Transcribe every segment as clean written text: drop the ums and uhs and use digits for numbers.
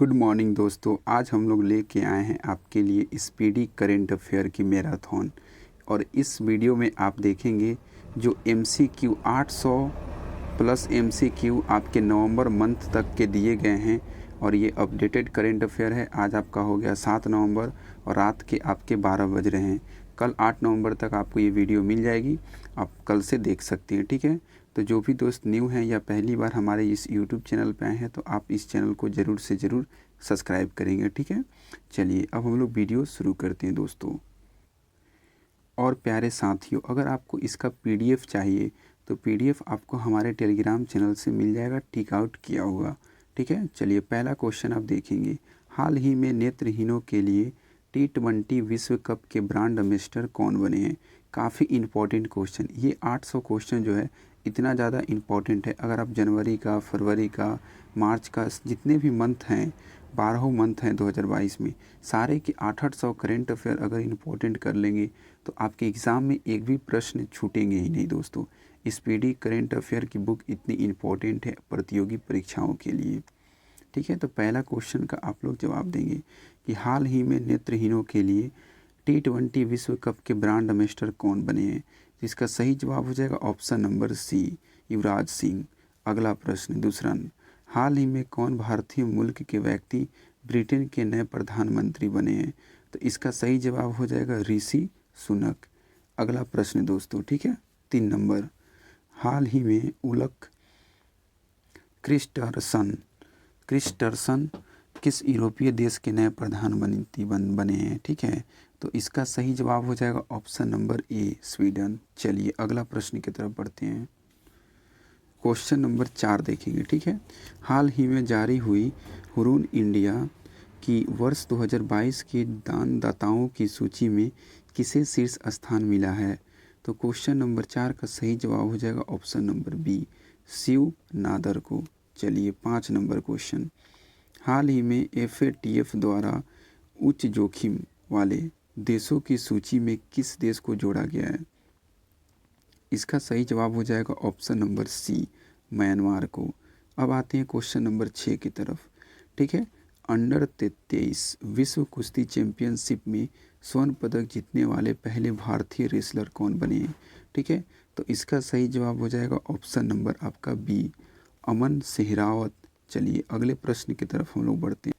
Good morning दोस्तों, आज हम लोग लेके आए हैं आपके लिए स्पीडी करेंट अफेयर की मैराथन। और इस वीडियो में आप देखेंगे जो MCQ 800 प्लस MCQ आपके नवंबर मंथ तक के दिए गए हैं। और ये अपडेटेड करेंट अफेयर है। आज आपका हो गया 7 नवंबर और रात के आपके 12 बज रहे हैं। कल 8 नवंबर तक आपको ये वीडियो मिल जाएगी, आप कल से देख सकते हैं। ठीक है, तो जो भी दोस्त न्यू हैं या पहली बार हमारे इस YouTube चैनल पे आए हैं तो आप इस चैनल को ज़रूर से ज़रूर सब्सक्राइब करेंगे। ठीक है, चलिए अब हम लोग वीडियो शुरू करते हैं दोस्तों। और प्यारे साथियों, अगर आपको इसका PDF चाहिए तो PDF आपको हमारे टेलीग्राम चैनल से मिल जाएगा, टिक आउट किया हुआ। ठीक है, चलिए पहला क्वेश्चन आप देखेंगे। हाल ही में नेत्रहीनों के लिए T20 विश्व कप के ब्रांड एम्बेसडर कौन बने हैं? काफ़ी इम्पोर्टेंट क्वेश्चन। ये 800 क्वेश्चन जो है इतना ज़्यादा इम्पोर्टेंट है। अगर आप जनवरी का, फरवरी का, मार्च का, जितने भी मंथ हैं, 12 मंथ हैं 2022 में, सारे के 800 करेंट अफेयर अगर इम्पोर्टेंट कर लेंगे तो आपके एग्ज़ाम में एक भी प्रश्न छूटेंगे ही नहीं दोस्तों। स्पीडी करेंट अफेयर की बुक इतनी इम्पोर्टेंट है प्रतियोगी परीक्षाओं के लिए। ठीक है, तो पहला क्वेश्चन का आप लोग जवाब देंगे कि हाल ही में नेत्रहीनों के लिए T20 विश्व कप के ब्रांड एम्बेसडर कौन बने हैं? इसका सही जवाब हो जाएगा ऑप्शन नंबर सी, युवराज सिंह। अगला प्रश्न दूसरा, हाल ही में कौन भारतीय मुल्क के व्यक्ति ब्रिटेन के नए प्रधानमंत्री बने हैं? तो इसका सही जवाब हो जाएगा ऋषि सुनक। अगला प्रश्न दोस्तों, ठीक है, 3 नंबर, हाल ही में उल्फ क्रिस्टर्सन किस यूरोपीय देश के नए प्रधानमंत्री बने हैं? ठीक है, तो इसका सही जवाब हो जाएगा ऑप्शन नंबर ए, स्वीडन। चलिए अगला प्रश्न की तरफ बढ़ते हैं। क्वेश्चन नंबर 4 देखेंगे। ठीक है, हाल ही में जारी हुई हुरून इंडिया की वर्ष 2022 की दानदाताओं की सूची में किसे शीर्ष स्थान मिला है? तो क्वेश्चन नंबर 4 का सही जवाब हो जाएगा option number B, Shiv Nadar को। चलिए 5 नंबर क्वेश्चन, हाल ही में FATF द्वारा उच्च जोखिम वाले देशों की सूची में किस देश को जोड़ा गया है? इसका सही जवाब हो जाएगा ऑप्शन नंबर सी, म्यांमार को। अब आते हैं क्वेश्चन नंबर 6 की तरफ। ठीक है, अंडर 23 विश्व कुश्ती चैंपियनशिप में स्वर्ण पदक जीतने वाले पहले भारतीय रेसलर कौन बने हैं? ठीक है, तो इसका सही जवाब हो जाएगा ऑप्शन नंबर आपका बी, अमन सेहरावत। चलिए अगले प्रश्न की तरफ हम लोग बढ़ते हैं।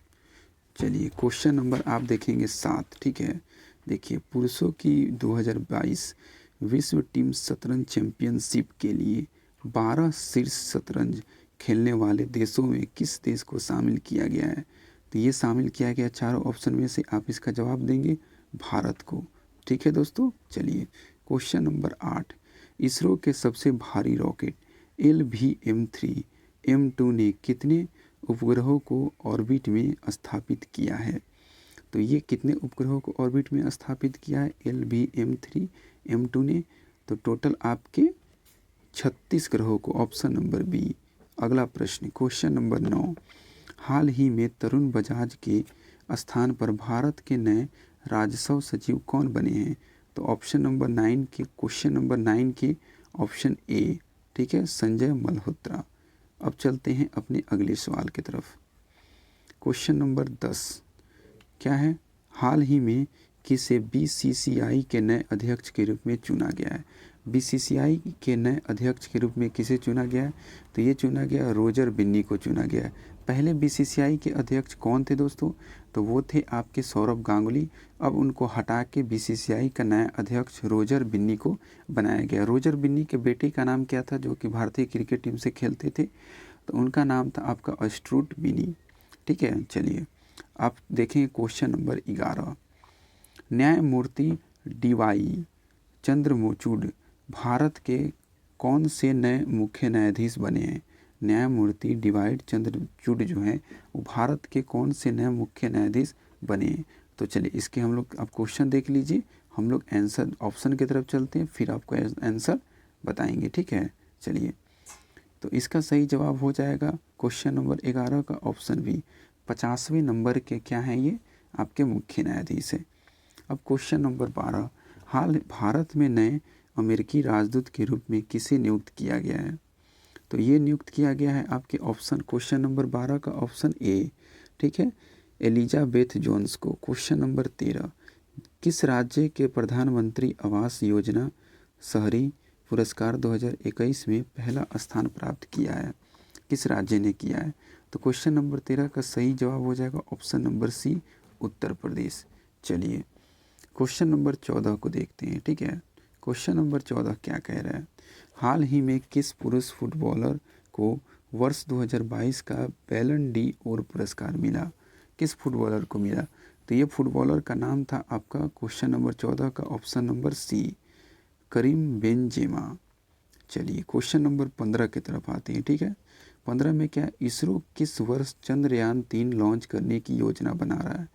चलिए क्वेश्चन नंबर आप देखेंगे 7। ठीक है, देखिए पुरुषों की 2022 विश्व टीम शतरंज चैंपियनशिप के लिए 12 शीर्ष शतरंज खेलने वाले देशों में किस देश को शामिल किया गया है? तो ये शामिल किया गया चारों ऑप्शन में से आप इसका जवाब देंगे भारत को। ठीक है दोस्तों, चलिए क्वेश्चन नंबर 8, इसरो के सबसे भारी रॉकेट LVM-3 M2 ने कितने उपग्रहों को ऑर्बिट में स्थापित किया है? तो ये कितने उपग्रहों को ऑर्बिट में स्थापित किया है LVM-3 M2 ने? तो टोटल आपके 36 ग्रहों को, ऑप्शन नंबर बी। अगला प्रश्न क्वेश्चन नंबर 9, हाल ही में तरुण बजाज के स्थान पर भारत के नए राजस्व सचिव कौन बने हैं? तो ऑप्शन नंबर 9 के, क्वेश्चन नंबर 9 के ऑप्शन ए, ठीक है, संजय मल्होत्रा। अब चलते हैं अपने अगले सवाल की तरफ। क्वेश्चन नंबर 10 क्या है? हाल ही में किसे BCCI के नए अध्यक्ष के रूप में चुना गया है? BCCI के नए अध्यक्ष के रूप में किसे चुना गया है? तो ये चुना गया रोजर बिन्नी को चुना गया है। पहले BCCI के अध्यक्ष कौन थे दोस्तों? तो वो थे आपके सौरभ गांगुली। अब उनको हटा के BCCI का नया अध्यक्ष रोजर बिन्नी को बनाया गया। रोजर बिन्नी के बेटे का नाम क्या था जो कि भारतीय क्रिकेट टीम से खेलते थे? तो उनका नाम था आपका स्टुअर्ट बिनी। ठीक है, चलिए आप देखें क्वेश्चन नंबर 11, न्यायमूर्ति DY चंद्रचूड़ भारत के कौन से नए मुख्य न्यायाधीश बने हैं? न्यायमूर्ति DY चंद्रचूड़ जो हैं वो भारत के कौन से नए मुख्य न्यायाधीश बने हैं? तो चलिए इसके हम लोग, आप क्वेश्चन देख लीजिए, हम लोग आंसर ऑप्शन की तरफ चलते हैं, फिर आपको आंसर बताएंगे। ठीक है, चलिए तो इसका सही जवाब हो जाएगा क्वेश्चन नंबर 11 का ऑप्शन बी, 50वें नंबर के क्या हैं ये आपके मुख्य न्यायाधीश है। अब क्वेश्चन नंबर 12, हाल भारत में नए अमेरिकी राजदूत के रूप में किसे नियुक्त किया गया है? तो ये नियुक्त किया गया है आपके ऑप्शन, क्वेश्चन नंबर 12 का ऑप्शन ए, ठीक है, एलिजाबेथ जोन्स को। क्वेश्चन नंबर 13, किस राज्य के प्रधानमंत्री आवास योजना शहरी पुरस्कार 2021 में पहला स्थान प्राप्त किया है? किस राज्य ने किया है? तो क्वेश्चन नंबर 13 का सही जवाब हो जाएगा ऑप्शन नंबर सी, उत्तर प्रदेश। चलिए क्वेश्चन नंबर 14 को देखते हैं। ठीक है, क्वेश्चन नंबर 14 क्या कह रहा है? हाल ही में किस पुरुष फुटबॉलर को वर्ष 2022 का बैलन डी और पुरस्कार मिला? किस फुटबॉलर को मिला? तो ये फुटबॉलर का नाम था आपका क्वेश्चन नंबर 14 का option number C, Karim Benzema. चलिए क्वेश्चन नंबर 15 की तरफ आते हैं। ठीक है, 15 में क्या, इसरो किस वर्ष चंद्रयान 3 लॉन्च करने की योजना बना रहा है?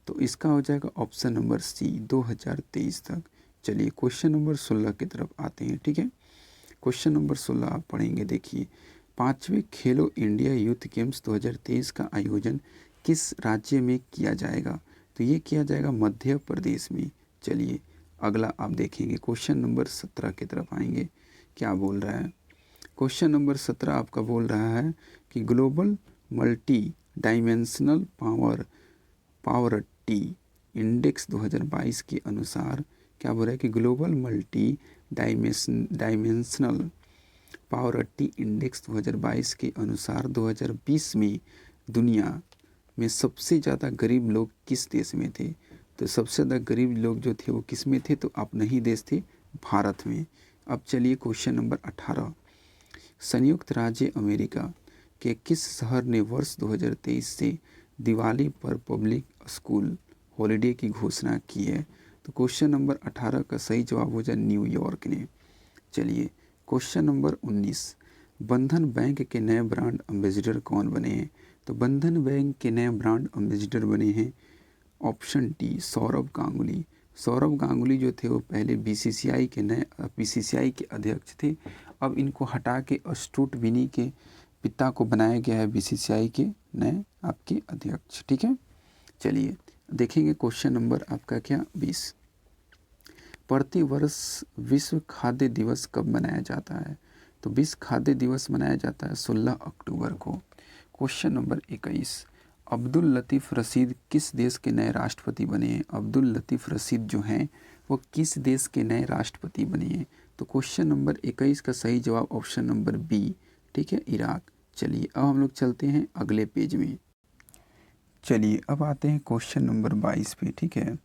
तो इसका हो जाएगा ऑप्शन नंबर सी, 2023 तक। चलिए क्वेश्चन नंबर 16 की तरफ आते हैं। ठीक है, क्वेश्चन नंबर 16 आप पढ़ेंगे। देखिए, 5वें खेलो इंडिया यूथ गेम्स 2023 का आयोजन किस राज्य में किया जाएगा? तो ये किया जाएगा मध्य प्रदेश में। चलिए अगला आप देखेंगे, क्वेश्चन नंबर 17 की तरफ आएंगे। क्या बोल रहा है? क्वेश्चन नंबर 17 आपका बोल रहा है कि ग्लोबल मल्टी डायमेंशनल पावरटी इंडेक्स 2022 के अनुसार क्या बोल रहा है कि ग्लोबल मल्टी डायमेंशनल पावरटी इंडेक्स 2022 के अनुसार 2020 में दुनिया में सबसे ज़्यादा गरीब लोग किस देश में थे? तो सबसे ज़्यादा गरीब लोग जो थे वो किस में थे? तो अपने ही देश थे, भारत में। अब चलिए क्वेश्चन नंबर 18, संयुक्त राज्य अमेरिका के किस शहर ने वर्ष 2023 से दिवाली पर पब्लिक स्कूल हॉलिडे की घोषणा की है? तो क्वेश्चन नंबर 18 का सही जवाब हो जाए न्यूयॉर्क ने। चलिए क्वेश्चन नंबर 19, बंधन बैंक के नए ब्रांड एम्बेसडर कौन बने हैं? तो बंधन बैंक के नए ब्रांड एम्बेसडर बने हैं ऑप्शन डी, सौरभ गांगुली। सौरभ गांगुली जो थे वो पहले बीसीसीआई के अध्यक्ष थे। अब इनको हटा के अस्टूट विनी के पिता को बनाया गया है बीसीसीआई के नए आपके अध्यक्ष। ठीक है, चलिए देखेंगे क्वेश्चन नंबर आपका क्या, 20, प्रति वर्ष विश्व खाद्य दिवस कब मनाया जाता है? तो विश्व खाद्य दिवस मनाया जाता है 16 अक्टूबर को। क्वेश्चन नंबर 21, अब्दुल लतीफ़ रशीद किस देश के नए राष्ट्रपति बने हैं? अब्दुल लतीफ़ रशीद जो हैं वो किस देश के नए राष्ट्रपति बने हैं? तो क्वेश्चन नंबर 21 का सही जवाब ऑप्शन नंबर बी, ठीक है, इराक। चलिए अब हम लोग चलते हैं अगले पेज में। चलिए अब आते हैं क्वेश्चन नंबर 22 पे। ठीक है,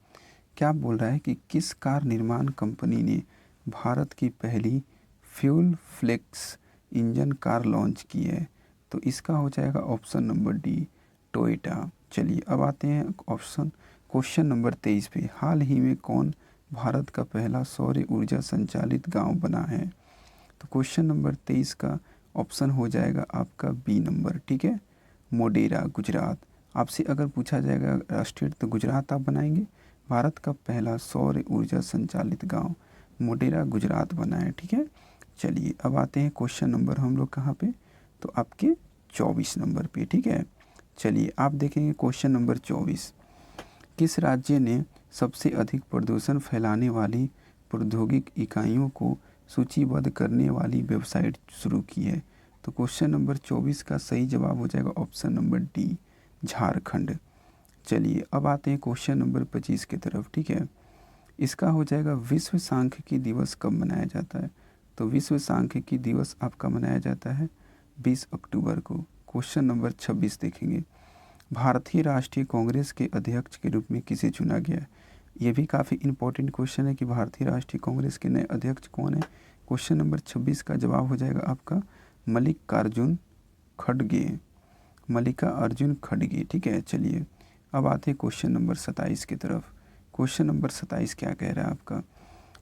क्या बोल रहा है कि किस कार निर्माण कंपनी ने भारत की पहली fuel flex engine car launch की है? तो इसका हो जाएगा ऑप्शन नंबर डी, टोयोटा। चलिए अब आते हैं क्वेश्चन नंबर 23 पे। हाल ही में कौन भारत का पहला सौर ऊर्जा संचालित गांव बना है? तो क्वेश्चन नंबर 23 का ऑप्शन हो जाएगा आपका बी नंबर। ठीक है, मोडेरा, गुजरात। आपसे अगर पूछा जाएगा स्टेट तो गुजरात आप बनाएंगे। भारत का पहला सौर ऊर्जा संचालित गांव मोडेरा गुजरात बना है। ठीक है, चलिए अब आते हैं क्वेश्चन नंबर हम लोग कहाँ पे, तो आपके 24 नंबर पे। ठीक है, चलिए आप देखेंगे क्वेश्चन नंबर 24, किस राज्य ने सबसे अधिक प्रदूषण फैलाने वाली प्रौद्योगिक इकाइयों को सूचीबद्ध करने वाली वेबसाइट शुरू की है? तो क्वेश्चन नंबर 24 का सही जवाब हो जाएगा ऑप्शन नंबर डी, झारखंड। चलिए अब आते हैं क्वेश्चन नंबर 25 की तरफ। ठीक है, इसका हो जाएगा विश्व सांख्यिकी दिवस कब मनाया जाता है? तो विश्व सांख्यिकी दिवस आपका मनाया जाता है 20 अक्टूबर को। क्वेश्चन नंबर 26 देखेंगे, भारतीय राष्ट्रीय कांग्रेस के अध्यक्ष के रूप में किसे चुना गया? ये भी काफ़ी इंपॉर्टेंट क्वेश्चन है कि भारतीय राष्ट्रीय कांग्रेस के नए अध्यक्ष कौन है। क्वेश्चन नंबर 26 का जवाब हो जाएगा आपका मल्लिकार्जुन खड़गे। ठीक है, चलिए अब आते हैं क्वेश्चन नंबर 27 की तरफ। क्वेश्चन नंबर 27 क्या कह रहा है आपका,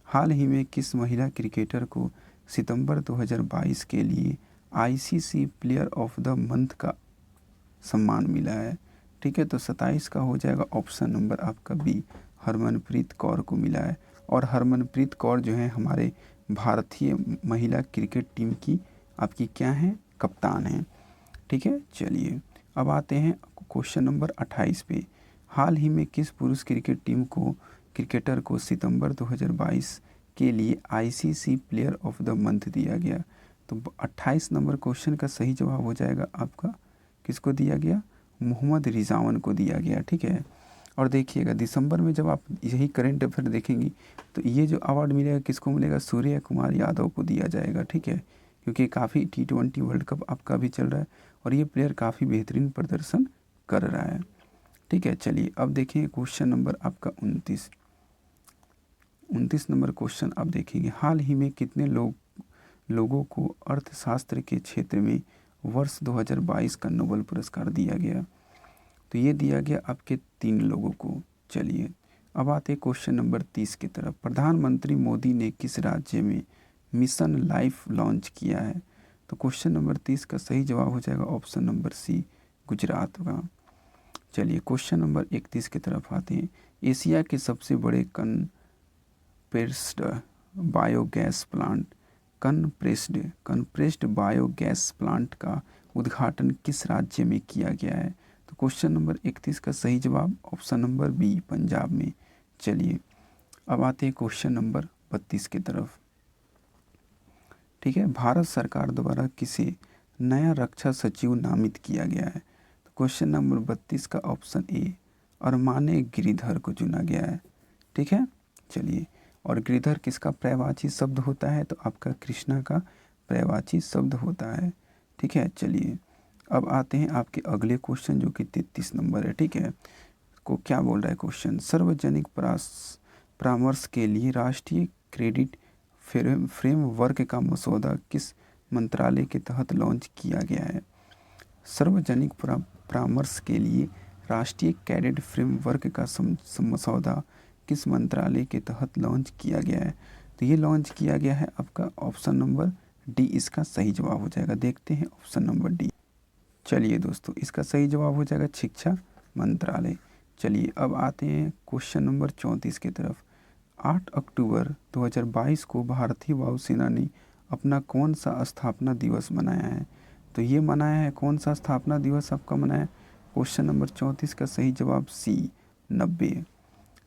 हाल ही में किस महिला क्रिकेटर को सितंबर 2022 के लिए ICC player of the month का सम्मान मिला है? ठीक है, तो 27 का हो जाएगा ऑप्शन नंबर आपका बी, हरमनप्रीत कौर को मिला है। और हरमनप्रीत कौर जो है हमारे भारतीय महिला क्रिकेट टीम की आपकी क्या है, कप्तान हैं। ठीक है, चलिए अब आते हैं क्वेश्चन नंबर 28 पे। हाल ही में किस पुरुष क्रिकेटर को सितंबर 2022 के लिए ICC player of the month दिया गया? तो 28 नंबर क्वेश्चन का सही जवाब हो जाएगा आपका, किसको दिया गया, मोहम्मद रिजवान को दिया गया, ठीक है। और देखिएगा दिसंबर में जब आप यही करंट अफेयर देखेंगी तो ये जो अवार्ड मिलेगा किसको मिलेगा, सूर्य कुमार यादव को दिया जाएगा, ठीक है, क्योंकि काफ़ी T20 वर्ल्ड कप आपका भी चल रहा है और ये प्लेयर काफ़ी बेहतरीन प्रदर्शन कर रहा है, ठीक है। चलिए अब देखेंगे क्वेश्चन नंबर आपका 29 नंबर क्वेश्चन आप देखेंगे, हाल ही में कितने लोगों को अर्थशास्त्र के क्षेत्र में वर्ष 2022 का नोबेल पुरस्कार दिया गया, तो ये दिया गया आपके 3 लोगों को। चलिए अब आते हैं क्वेश्चन नंबर 30 की तरफ, प्रधानमंत्री मोदी ने किस राज्य में मिशन लाइफ लॉन्च किया है, तो क्वेश्चन नंबर 30 का सही जवाब हो जाएगा ऑप्शन नंबर सी, गुजरात का। चलिए क्वेश्चन नंबर 31 की तरफ आते हैं, एशिया के सबसे बड़े कनप्रेस्ड बायोगैस प्लांट का उद्घाटन किस राज्य में किया गया है, तो क्वेश्चन नंबर 31 का सही जवाब ऑप्शन नंबर बी, पंजाब में। चलिए अब आते हैं क्वेश्चन नंबर 32 की तरफ, ठीक है। भारत सरकार द्वारा किसे नया रक्षा सचिव नामित किया गया है, तो क्वेश्चन नंबर 32 का ऑप्शन ए, अरमाने गिरिधर को चुना गया है, ठीक है। चलिए और गिरिधर किसका पर्यायवाची शब्द होता है, तो आपका कृष्णा का पर्यायवाची शब्द होता है, ठीक है। चलिए अब आते हैं आपके अगले क्वेश्चन जो कि 33 नंबर है, ठीक है। को क्या बोल रहा है क्वेश्चन, सार्वजनिक परामर्श के लिए राष्ट्रीय क्रेडिट फ्रेमवर्क का मसौदा किस मंत्रालय के तहत लॉन्च किया गया है, सार्वजनिक परामर्श के लिए राष्ट्रीय क्रेडिट फ्रेमवर्क का मसौदा किस मंत्रालय के तहत लॉन्च किया गया है, तो ये लॉन्च किया गया है आपका ऑप्शन नंबर डी, इसका सही जवाब हो जाएगा। देखते हैं ऑप्शन नंबर डी। चलिए दोस्तों इसका सही जवाब हो जाएगा शिक्षा मंत्रालय। चलिए अब आते हैं क्वेश्चन नंबर 34 की तरफ, 8 अक्टूबर 2022 को भारतीय वायुसेना ने अपना कौन सा स्थापना दिवस मनाया है, तो ये मनाया है कौन सा स्थापना दिवस आपका मनाया है, क्वेश्चन नंबर 34 का सही जवाब सी, 90।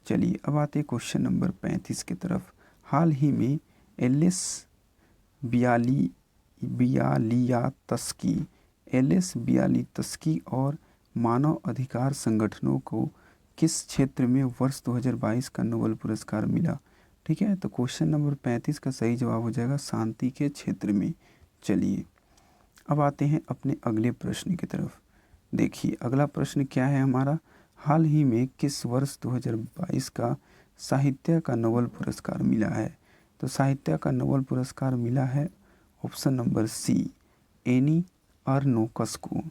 चलिए अब आते हैं क्वेश्चन नंबर 35 की तरफ, हाल ही में एलिस बियालित्स्की और मानव अधिकार संगठनों को किस क्षेत्र में वर्ष 2022 का नोबेल पुरस्कार मिला, ठीक है। तो क्वेश्चन नंबर 35 का सही जवाब हो जाएगा शांति के क्षेत्र में। चलिए अब आते हैं अपने अगले प्रश्न की तरफ। देखिए अगला प्रश्न क्या है हमारा, हाल ही में किस वर्ष 2022 का साहित्य का नोबेल पुरस्कार मिला है, तो साहित्य का नोबेल पुरस्कार मिला है ऑप्शन नंबर सी, एनी अर्नोकस को।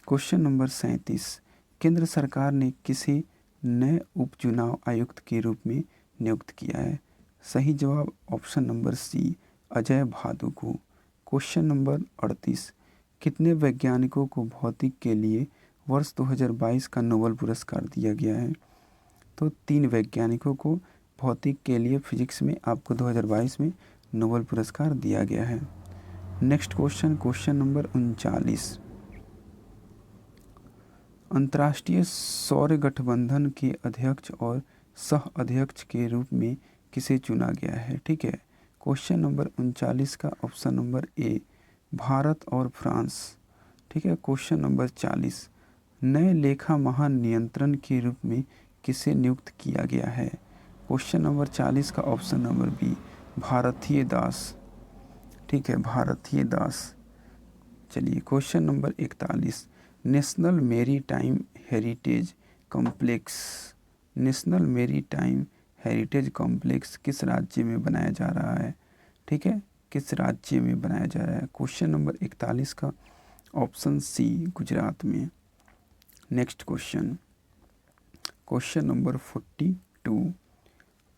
क्वेश्चन नंबर 37, केंद्र सरकार ने किसे नए उपचुनाव आयुक्त के रूप में नियुक्त किया है, सही जवाब option number C, Ajay Bhadu को। क्वेश्चन नंबर 38, कितने वैज्ञानिकों को भौतिक के लिए वर्ष 2022 का नोबेल पुरस्कार दिया गया है, तो 3 वैज्ञानिकों को भौतिक के लिए फिजिक्स में आपको 2022 में नोबेल पुरस्कार दिया गया है। नेक्स्ट क्वेश्चन नंबर 39, अंतर्राष्ट्रीय सौर गठबंधन के अध्यक्ष और सह अध्यक्ष के रूप में किसे चुना गया है, ठीक है। क्वेश्चन नंबर 39 का ऑप्शन नंबर ए, भारत और फ्रांस, ठीक है। क्वेश्चन नंबर 40, नए लेखा महानियंत्रण के रूप में किसे नियुक्त किया गया है, क्वेश्चन नंबर 40 का ऑप्शन नंबर बी, भारतीय दास, ठीक है, भारतीय दास। चलिए question number 41, national maritime heritage complex किस राज्य में बनाया जा रहा है, ठीक है, किस राज्य में बनाया जा रहा है, क्वेश्चन नंबर 41 का ऑप्शन सी, गुजरात में। नेक्स्ट क्वेश्चन नंबर 42,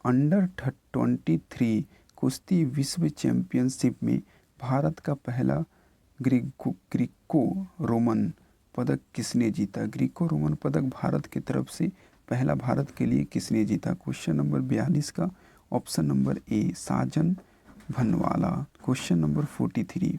अंडर 23 कुश्ती विश्व चैंपियनशिप में भारत का पहला ग्रीको रोमन पदक किसने जीता, ग्रीको रोमन पदक भारत की तरफ से पहला भारत के लिए किसने जीता, क्वेश्चन नंबर 42 का option number A, Sajan Bhanwala. Question number 43,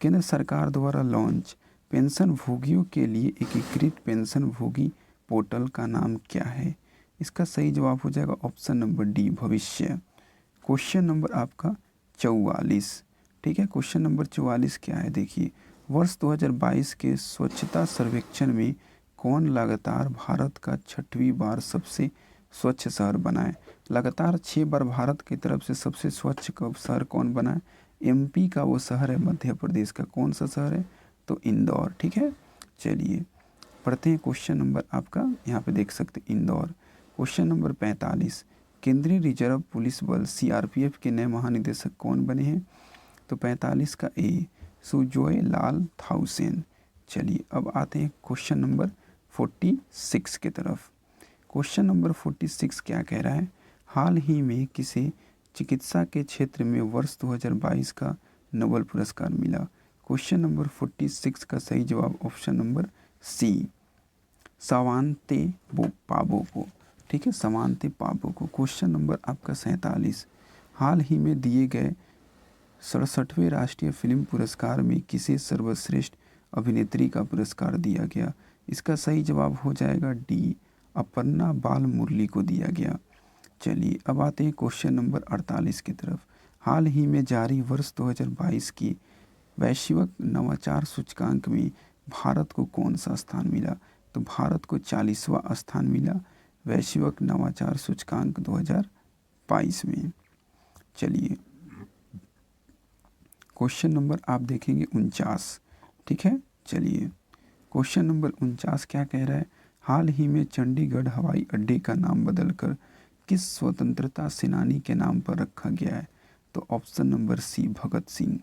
केंद्र सरकार द्वारा लॉन्च पेंशन भोगियों के लिए एकीकृत पेंशन भोगी पोर्टल का नाम क्या है, इसका सही जवाब हो जाएगा ऑप्शन नंबर डी, भविष्य। क्वेश्चन नंबर आपका 44, ठीक है। क्वेश्चन नंबर 44 क्या है, देखिए वर्ष 2022 के स्वच्छता सर्वेक्षण में कौन लगातार भारत का 6वीं बार सबसे स्वच्छ शहर बना है? लगातार 6 बार भारत की तरफ से सबसे स्वच्छ शहर कौन बना है? एमपी का वो शहर है, मध्य प्रदेश का। कौन सा शहर है? तो इंदौर। ठीक है, चलिए पढ़ते हैं क्वेश्चन नंबर आपका, यहाँ पे देख सकते इंदौर। क्वेश्चन नंबर 45, केंद्रीय रिजर्व पुलिस बल सीआरपीएफ के नए महानिदेशक कौन बने हैं? तो 45 का ए सुजोय लाल थाउसेन। चलिए अब आते हैं क्वेश्चन नंबर 46 की तरफ। क्वेश्चन नंबर 46 क्या कह रहा है? हाल ही में किसे चिकित्सा के क्षेत्र में वर्ष 2022 का नोबेल पुरस्कार मिला? क्वेश्चन नंबर 46 का सही जवाब ऑप्शन नंबर सी, स्वांते पाबोको। ठीक है, स्वांते पाबोको। क्वेश्चन नंबर आपका 47, हाल ही में दिए गए 67वें राष्ट्रीय फिल्म पुरस्कार में किसे सर्वश्रेष्ठ अभिनेत्री का पुरस्कार दिया गया? इसका सही जवाब हो जाएगा डी, अपर्णा बाल मुरली को दिया गया। चलिए अब आते हैं क्वेश्चन नंबर 48 की तरफ। हाल ही में जारी वर्ष 2022 की वैश्विक नवाचार सूचकांक में भारत को कौन सा स्थान मिला? तो भारत को 40वां स्थान मिला वैश्विक नवाचार सूचकांक 2022 में। चलिए क्वेश्चन नंबर आप देखेंगे 49। ठीक है, चलिए क्वेश्चन नंबर 49 क्या कह रहा है? हाल ही में चंडीगढ़ हवाई अड्डे का नाम बदलकर किस स्वतंत्रता सेनानी के नाम पर रखा गया है? तो ऑप्शन नंबर सी, भगत सिंह।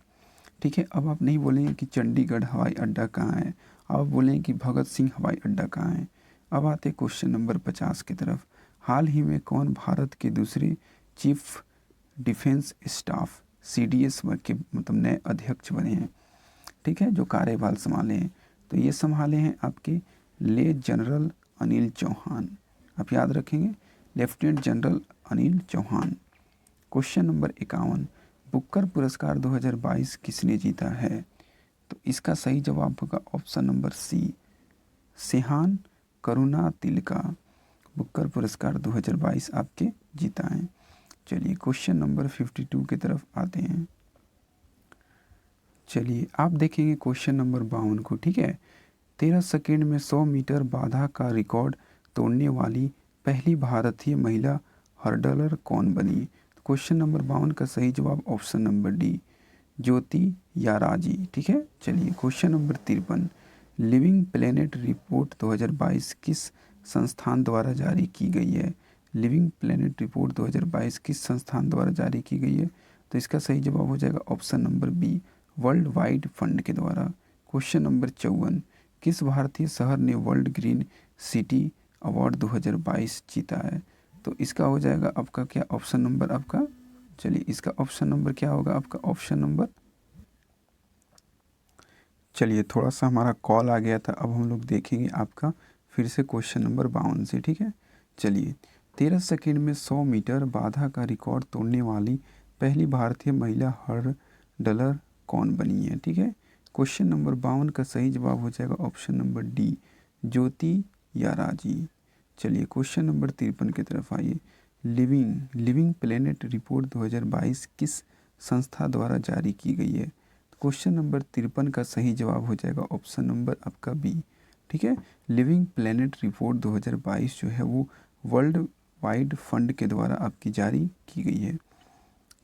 ठीक है, अब आप नहीं बोलेंगे कि चंडीगढ़ हवाई अड्डा कहाँ है, अब बोलेंगे कि भगत सिंह हवाई अड्डा कहाँ है। अब आते क्वेश्चन नंबर 50 की तरफ। हाल ही में कौन भारत के दूसरे चीफ डिफेंस स्टाफ CDS के मतलब नए अध्यक्ष बने हैं? ठीक है, जो कार्यभार संभाले हैं, तो ये संभाले हैं आपके ले जनरल अनिल चौहान। आप याद रखेंगे, lieutenant general Anil Chauhan. Question number 51, Booker पुरस्कार 2022 किसने जीता है? तो इसका सही जवाब होगा ऑप्शन नंबर सी, सेहान करुणा तिलका। बुकर पुरस्कार 2022 आपके जीता है। चलिए क्वेश्चन नंबर 52 की तरफ आते हैं। चलिए आप देखेंगे क्वेश्चन नंबर 52 को। ठीक है, 13 सेकेंड में 100 मीटर बाधा का रिकॉर्ड तोड़ने वाली पहली भारतीय महिला हर्डलर कौन बनी? तो क्वेश्चन नंबर 52 का सही जवाब ऑप्शन नंबर डी, ज्योति याराजी। ठीक है, चलिए question number 53, living planet report 2022 किस संस्थान द्वारा जारी की गई है? लिविंग प्लेनेट रिपोर्ट 2022 किस संस्थान द्वारा जारी की गई है? तो इसका सही जवाब हो जाएगा option number B, world wide fund के द्वारा। क्वेश्चन नंबर 54, किस भारतीय शहर ने वर्ल्ड ग्रीन सिटी अवार्ड 2022 जीता है? तो इसका हो जाएगा आपका क्या ऑप्शन नंबर आपका, चलिए इसका ऑप्शन नंबर क्या होगा आपका ऑप्शन नंबर, चलिए थोड़ा सा हमारा कॉल आ गया था, अब हम लोग देखेंगे आपका फिर से क्वेश्चन नंबर 52 से। ठीक है, चलिए 13 सेकेंड में 100 मीटर बाधा का रिकॉर्ड तोड़ने वाली पहली भारतीय महिला हर्डलर कौन बनी है? ठीक है, क्वेश्चन नंबर 52 का सही जवाब हो जाएगा ऑप्शन नंबर डी, ज्योति याराजी। चलिए क्वेश्चन नंबर 53 की तरफ आइए। लिविंग प्लेनेट रिपोर्ट 2022 किस संस्था द्वारा जारी की गई है? क्वेश्चन नंबर 53 का सही जवाब हो जाएगा ऑप्शन नंबर आपका बी। ठीक है, लिविंग प्लेनेट रिपोर्ट 2022 जो है वो वर्ल्ड वाइड फंड के द्वारा आपकी जारी की गई है।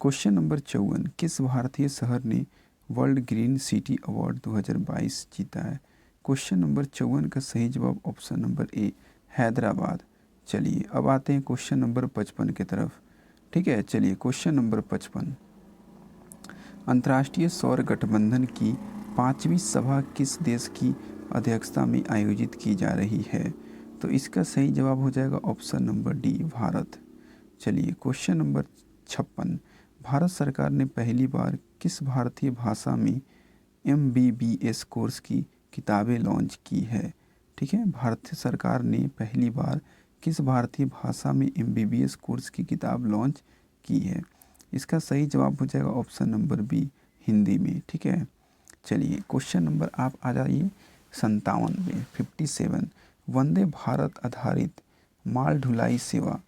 क्वेश्चन नंबर 54, किस भारतीय शहर ने वर्ल्ड ग्रीन सिटी अवार्ड 2022 जीता है? क्वेश्चन नंबर 54 का सही जवाब ऑप्शन नंबर ए, हैदराबाद। चलिए अब आते हैं क्वेश्चन नंबर 55 की तरफ। ठीक है, चलिए क्वेश्चन नंबर 55, अंतर्राष्ट्रीय सौर गठबंधन की 5वीं सभा किस देश की अध्यक्षता में आयोजित की जा रही है? तो इसका सही जवाब हो जाएगा ऑप्शन नंबर डी, भारत। चलिए क्वेश्चन नंबर 56, भारत सरकार ने पहली बार किस भारतीय भाषा में MBBS कोर्स की किताबें लॉन्च की है? ठीक है, भारत सरकार ने पहली बार किस भारतीय भाषा में MBBS कोर्स की किताब लॉन्च की है? इसका सही जवाब हो जाएगा ऑप्शन नंबर बी, हिंदी में। ठीक है, चलिए क्वेश्चन नंबर आप आ जाइए 57 में 57, वंदे भारत आधारित माल ढुलाई सेवा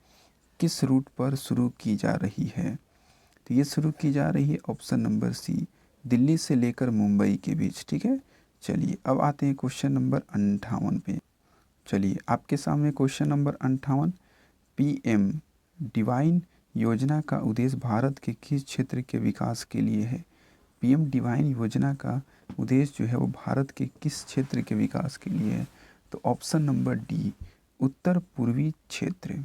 किस रूट पर शुरू की जा रही है? तो ये शुरू की जा रही है ऑप्शन नंबर सी, दिल्ली से लेकर मुंबई के बीच। ठीक है, चलिए अब आते हैं क्वेश्चन नंबर 58 पे। चलिए आपके सामने क्वेश्चन नंबर 58, PM डिवाइन योजना का उद्देश्य भारत के किस क्षेत्र के विकास के लिए है? PM डिवाइन योजना का उद्देश्य जो है वो भारत के किस क्षेत्र के विकास के लिए है? तो ऑप्शन नंबर डी, उत्तर पूर्वी क्षेत्र।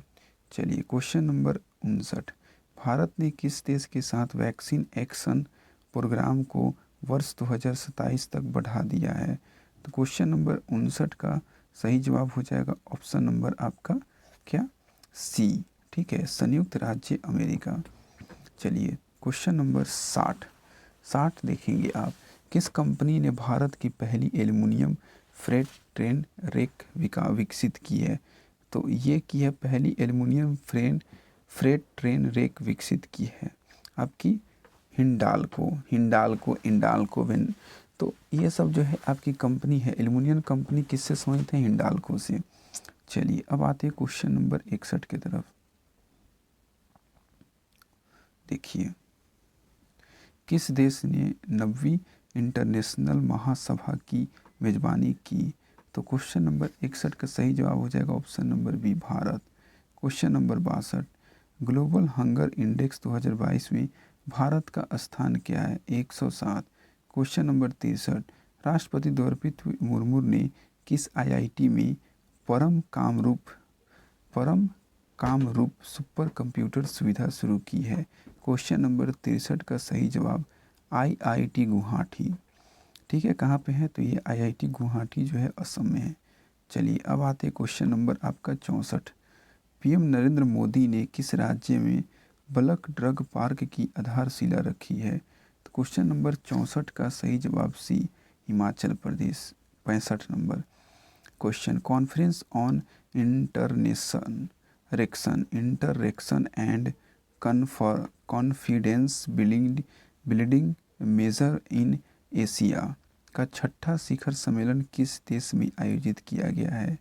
चलिए क्वेश्चन नंबर 59, भारत ने किस देश के साथ वैक्सीन एक्शन प्रोग्राम को वर्ष 2027 तक बढ़ा दिया है? तो क्वेश्चन नंबर 59 का सही जवाब हो जाएगा ऑप्शन नंबर आपका क्या, सी, ठीक है, संयुक्त राज्य अमेरिका। चलिए क्वेश्चन नंबर 60 देखेंगे आप, किस कंपनी ने भारत की पहली एल्युमिनियम फ्रेट ट्रेन रेक विकसित की है? तो ये की है पहली एल्युमिनियम फ्रेट ट्रेन रेक विकसित की है आपकी हिंडाल्को। तो ये सब जो है आपकी कंपनी है, एल्युमिनियम कंपनी किससे संबंधित है? हिंडाल्को से। चलिए अब आते हैं क्वेश्चन नंबर 61 की तरफ। देखिए, किस देश ने 90वीं इंटरनेशनल महासभा की मेजबानी की? तो क्वेश्चन नंबर 61 का सही जवाब हो जाएगा option number B, Bharat. Question number 62, global hunger index 2022 में भारत का स्थान क्या है? 107। क्वेश्चन नंबर 63, राष्ट्रपति द्रौपदी मुर्मू ने किस IIT में परम कामरूप सुपर कंप्यूटर सुविधा शुरू की है? क्वेश्चन नंबर 63 का सही जवाब IIT गुवाहाटी। ठीक है, कहाँ पे है? तो ये IIT गुवाहाटी जो है असम में है। चलिए अब आते हैं क्वेश्चन नंबर आपका 64, PM नरेंद्र मोदी ने किस राज्य में बल्क ड्रग पार्क की आधारशिला रखी है? तो क्वेश्चन नंबर 64 का सही जवाब C, Himachal Pradesh. 65 number question, conference on interaction and confidence building measure in Asia का 6ठा शिखर सम्मेलन किस देश में आयोजित किया गया है?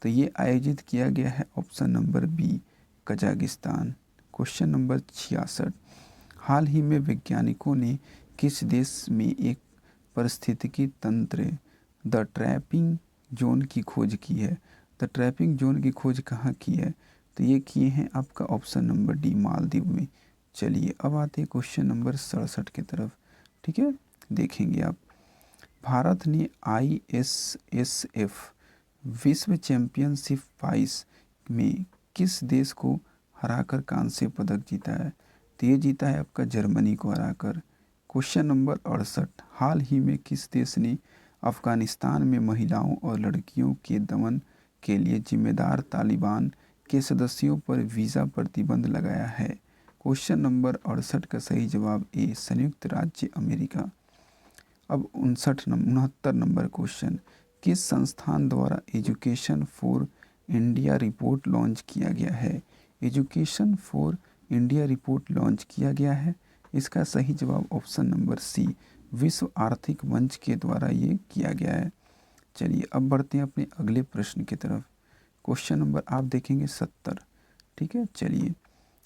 तो ये आयोजित किया गया है option number B, Kazakhstan. Question number 66, हाल ही में वैज्ञानिकों ने किस देश में एक पारिस्थितिकी तंत्र द ट्रैपिंग जोन की खोज की है? द ट्रैपिंग जोन की खोज कहाँ की है? तो ये किए हैं आपका ऑप्शन नंबर डी, मालदीव में। चलिए अब आते हैं क्वेश्चन नंबर 67 की तरफ। ठीक है, देखेंगे आप, भारत ने ISSF विश्व चैंपियनशिप 22 में किस देश को हराकर कांस्य पदक जीता है? तो ये जीता है आपका जर्मनी को हराकर। क्वेश्चन नंबर 68, हाल ही में किस देश ने अफगानिस्तान में महिलाओं और लड़कियों के दमन के लिए जिम्मेदार तालिबान के सदस्यों पर वीज़ा प्रतिबंध लगाया है? क्वेश्चन नंबर 68 का सही जवाब ए, संयुक्त राज्य अमेरिका। अब 69 नंबर क्वेश्चन, किस संस्थान द्वारा education for India report launch किया गया है? Education for India report launch किया गया है, इसका सही जवाब ऑप्शन नंबर सी, विश्व आर्थिक मंच के द्वारा ये किया गया है। चलिए अब बढ़ते हैं अपने अगले प्रश्न की तरफ। क्वेश्चन नंबर आप देखेंगे 70। ठीक है, चलिए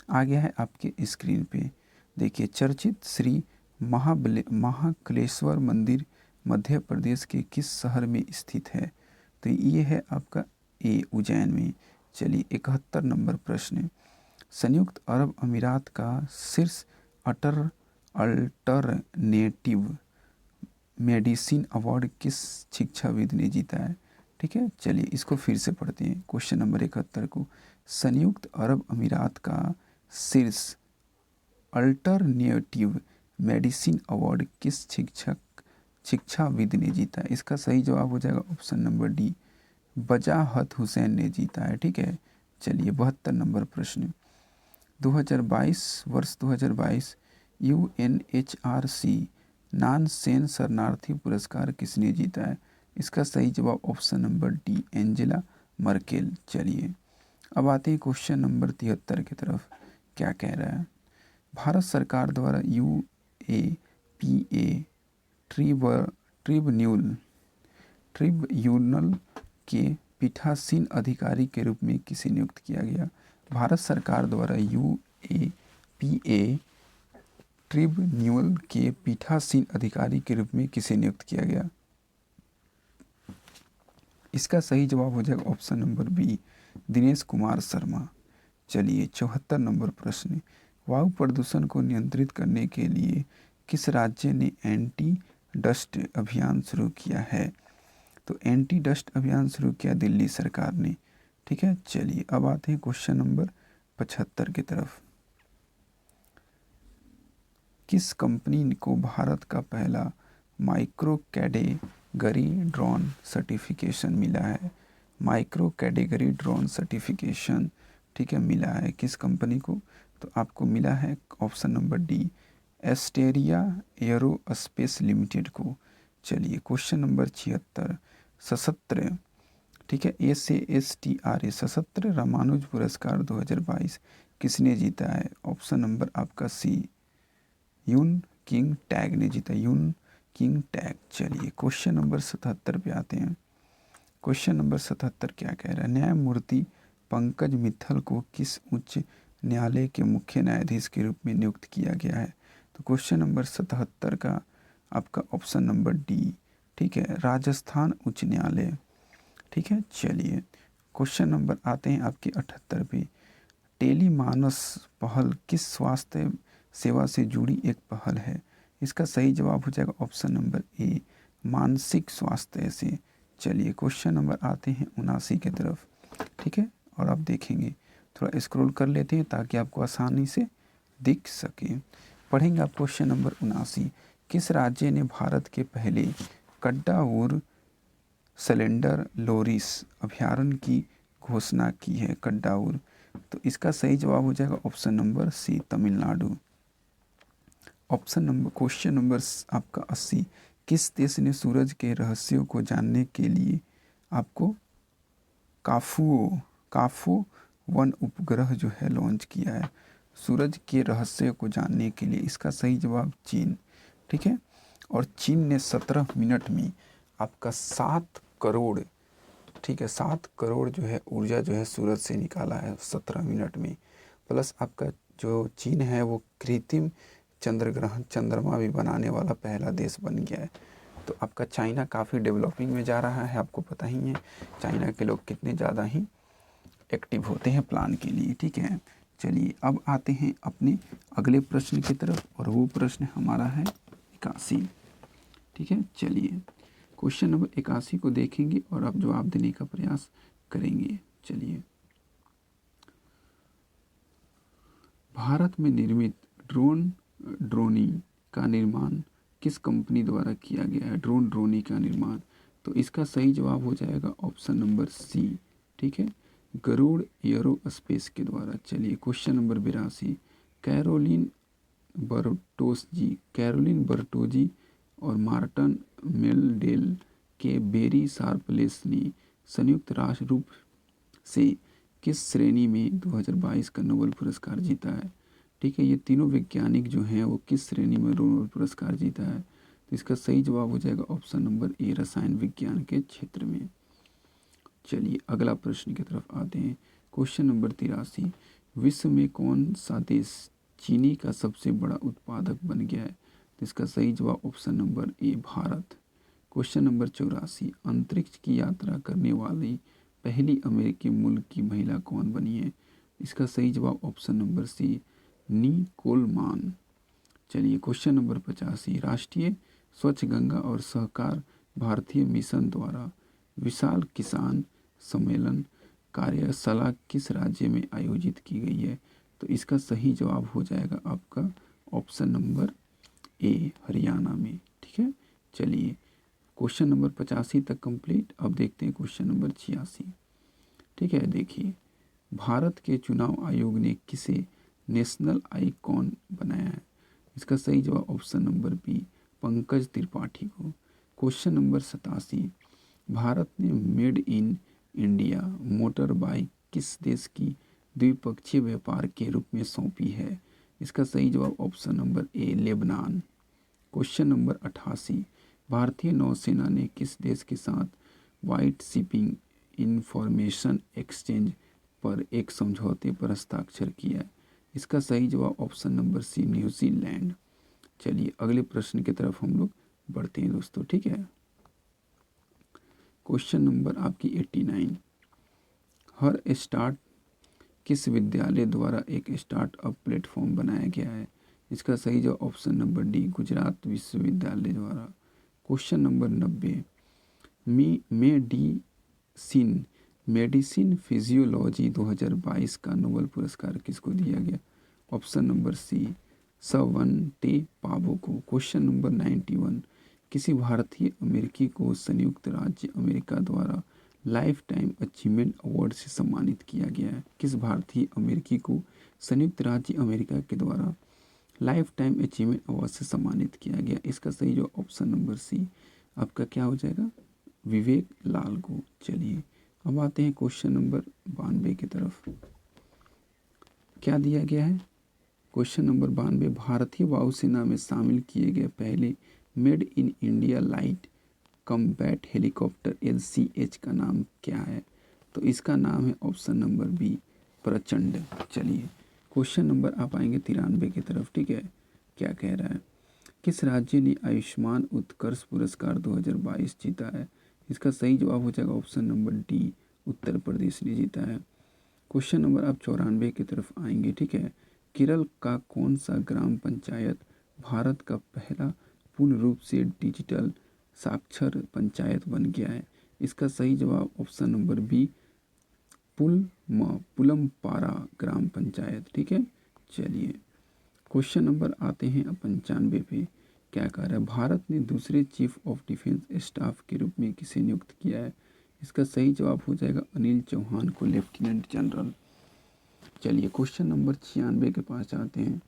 आ गया है आपके स्क्रीन पे। देखिए, चर्चित श्री महाकालेश्वर मंदिर मध्य प्रदेश के किस शहर में स्थित है? तो ये है आपका ए, उज्जैन में। चलिए 71 नंबर प्रश्न, संयुक्त अरब अमीरात का शीर्ष अल्टरनेटिव मेडिसिन अवार्ड किस शिक्षाविद ने जीता है? ठीक है, चलिए इसको फिर से पढ़ते हैं क्वेश्चन नंबर 71 को, संयुक्त अरब अमीरात का शीर्ष अल्टरनेटिव मेडिसिन अवार्ड किस शिक्षाविद ने जीता है? इसका सही जवाब हो जाएगा ऑप्शन नंबर डी, बजाहत हुसैन ने जीता है। ठीक है, चलिए 72 नंबर प्रश्न, 2022 UNHRC नानसेन शरणार्थी पुरस्कार किसने जीता है? इसका सही जवाब option number D, Angela Merkel. चलिए अब आते हैं क्वेश्चन नंबर 73 की तरफ। क्या कह रहा है, भारत सरकार द्वारा UAPA ट्रिब्यूनल के पीठासीन अधिकारी के रूप में किसे नियुक्त किया गया? भारत सरकार द्वारा UAPA ट्रिब्यूनल के पीठासीन अधिकारी के रूप में किसे नियुक्त किया गया? इसका सही जवाब हो जाएगा option number B, Dinesh Kumar Sharma. चलिए 74 नंबर प्रश्न, वायु प्रदूषण को नियंत्रित करने के लिए किस राज्य ने एंटी डस्ट अभियान शुरू किया है? तो एंटी डस्ट अभियान शुरू किया दिल्ली सरकार ने। ठीक है, चलिए अब आते हैं क्वेश्चन नंबर 75 की तरफ। किस कंपनी को भारत का पहला माइक्रो कैटेगरी ड्रोन सर्टिफिकेशन मिला है? माइक्रो कैटेगरी ड्रोन सर्टिफिकेशन, ठीक है, मिला है किस कंपनी को? तो आपको मिला है option number D, Asteria aerospace limited को। चलिए क्वेश्चन नंबर 76, सशस्त्र, ठीक है, SASTRA सशस्त्र रामानुज पुरस्कार 2022 किसने जीता है? ऑप्शन नंबर आपका सी, यून किंग टैग ने जीता, यून किंग टैग। चलिए क्वेश्चन नंबर 77 पे आते हैं। क्वेश्चन नंबर 77 क्या कह रहा है? न्यायमूर्ति पंकज मित्तल को किस उच्च न्यायालय के मुख्य न्यायाधीश के रूप में नियुक्त किया गया है? तो क्वेश्चन नंबर 77 का आपका ऑप्शन नंबर डी, ठीक है, राजस्थान उच्च न्यायालय। ठीक है, चलिए क्वेश्चन नंबर आते हैं आपके 78 पे। टेलीमानस पहल किस स्वास्थ्य सेवा से जुड़ी एक पहल है? इसका सही जवाब हो जाएगा ऑप्शन नंबर ए, मानसिक स्वास्थ्य से। चलिए क्वेश्चन नंबर आते हैं 79 की तरफ। ठीक है, और आप देखेंगे, थोड़ा स्क्रॉल कर लेते हैं ताकि आपको आसानी से दिख सके। पढ़ेंगे आप क्वेश्चन नंबर 79, किस राज्य ने भारत के पहले कड्डावुर सिलेंडर लोरिस अभयारण्य की घोषणा की है? कड्डावुर, तो इसका सही जवाब हो जाएगा ऑप्शन नंबर सी, Tamil Nadu. Option number question number आपका 80, किस देश ने सूरज के रहस्यों को जानने के लिए आपको काफो 1 उपग्रह जो है लॉन्च किया है? सूरज के रहस्य को जानने के लिए इसका सही जवाब चीन। ठीक है, और चीन ने 17 मिनट में आपका 7 करोड़, ठीक है, 7 करोड़ जो है ऊर्जा जो है सूरज से निकाला है 17 मिनट में। प्लस आपका जो चीन है वो कृत्रिम चंद्रमा भी बनाने वाला पहला देश बन गया है। तो आपका चाइना काफ़ी डेवलपिंग में जा रहा है, आपको पता ही है चाइना के लोग कितने ज़्यादा ही एक्टिव होते हैं प्लान के लिए। ठीक है, चलिए अब आते हैं अपने अगले प्रश्न की तरफ, और वो प्रश्न हमारा है 81। ठीक है, चलिए क्वेश्चन नंबर 81 को देखेंगे और आप जवाब देने का प्रयास करेंगे। चलिए, भारत में निर्मित ड्रोनी का निर्माण किस कंपनी द्वारा किया गया है? ड्रोनी का निर्माण, तो इसका सही जवाब हो जाएगा ऑप्शन नंबर सी, ठीक है, गरुड़ एरोस्पेस के द्वारा। चलिए क्वेश्चन नंबर 82, कैरोलिन बर्टोजी और मार्टन मेलडेल के बेरी शार्पलेस ने संयुक्त राष्ट्र रूप से किस श्रेणी में 2022 का नोबेल पुरस्कार जीता है? ठीक है, ये तीनों वैज्ञानिक जो हैं वो किस श्रेणी में नोबेल पुरस्कार जीता है? तो इसका सही जवाब हो जाएगा ऑप्शन नंबर ए, रसायन विज्ञान के क्षेत्र में। चलिए अगला प्रश्न की तरफ आते हैं। क्वेश्चन नंबर 83, विश्व में कौन सा देश चीनी का सबसे बड़ा उत्पादक बन गया है? तो इसका सही जवाब ऑप्शन नंबर ए, भारत। क्वेश्चन नंबर 84, अंतरिक्ष की यात्रा करने वाली पहली अमेरिकी मूल की महिला कौन बनी है? इसका सही जवाब ऑप्शन नंबर सी, निकोल। चलिए क्वेश्चन नंबर 85, राष्ट्रीय स्वच्छ गंगा और सहकार भारतीय मिशन द्वारा विशाल किसान सम्मेलन कार्यशाला किस राज्य में आयोजित की गई है? तो इसका सही जवाब हो जाएगा आपका ऑप्शन नंबर ए, हरियाणा में। ठीक है, चलिए क्वेश्चन नंबर 85 तक कंप्लीट। अब देखते हैं क्वेश्चन नंबर 86। ठीक है, देखिए, भारत के चुनाव आयोग ने किसे नेशनल आइकॉन बनाया है? इसका सही जवाब option number B, Pankaj Tripathi को। क्वेश्चन नंबर 87, भारत ने made in India motor bike किस देश की द्विपक्षीय व्यापार के रूप में सौंपी है? इसका सही जवाब ऑप्शन नंबर ए, लेबनान। क्वेश्चन नंबर 88, भारतीय नौसेना ने किस देश के साथ वाइट शिपिंग इंफॉर्मेशन एक्सचेंज पर एक समझौते पर हस्ताक्षर किया है? इसका सही जवाब ऑप्शन नंबर सी, न्यूजीलैंड। चलिए अगले प्रश्न की तरफ हम लोग बढ़ते हैं दोस्तों। ठीक है, क्वेश्चन नंबर आपकी 89, हर स्टार्ट किस विद्यालय द्वारा एक स्टार्टअप प्लेटफॉर्म बनाया गया है? इसका सही जवाब ऑप्शन नंबर डी, गुजरात विश्वविद्यालय द्वारा। क्वेश्चन नंबर 90, मेडिसिन फिजियोलॉजी 2022 का नोबेल पुरस्कार किसको दिया गया? ऑप्शन नंबर सी, सवंते पाबो को। क्वेश्चन नंबर 91, किसी भारतीय अमेरिकी को संयुक्त राज्य अमेरिका द्वारा लाइफ टाइम अचीवमेंट अवार्ड से सम्मानित किया गया है? किस भारतीय अमेरिकी को संयुक्त राज्य अमेरिका के द्वारा लाइफ टाइम अचीवमेंट अवार्ड से सम्मानित किया गया? इसका सही जो ऑप्शन नंबर सी आपका क्या हो जाएगा? विवेक लाल को। चलिए अब आते हैं क्वेश्चन नंबर 92 की तरफ। क्या दिया गया है? क्वेश्चन नंबर 92, भारतीय वायुसेना में शामिल किए गए पहले made in India light combat helicopter LCH का नाम क्या है? तो इसका नाम है ऑप्शन नंबर बी, प्रचंड। चलिए क्वेश्चन नंबर आप आएंगे 93 की तरफ। ठीक है, क्या कह रहा है? किस राज्य ने आयुष्मान उत्कर्ष पुरस्कार 2022 जीता है? इसका सही जवाब हो जाएगा option number D, Uttar Pradesh ने जीता है। क्वेश्चन नंबर आप 94 की तरफ आएंगे। ठीक है, केरल का कौन सा ग्राम पंचायत भारत का पहला पूर्ण रूप से डिजिटल साक्षर पंचायत बन गया है? इसका सही जवाब ऑप्शन नंबर बी, पुलमपारा ग्राम पंचायत। ठीक है, चलिए क्वेश्चन नंबर आते हैं 95 पे। क्या कह रहा है? भारत ने दूसरे चीफ ऑफ डिफेंस स्टाफ के रूप में किसे नियुक्त किया है? इसका सही जवाब हो जाएगा अनिल चौहान को, लेफ्टिनेंट जनरल। चलिए क्वेश्चन नंबर 96 के पास आते हैं।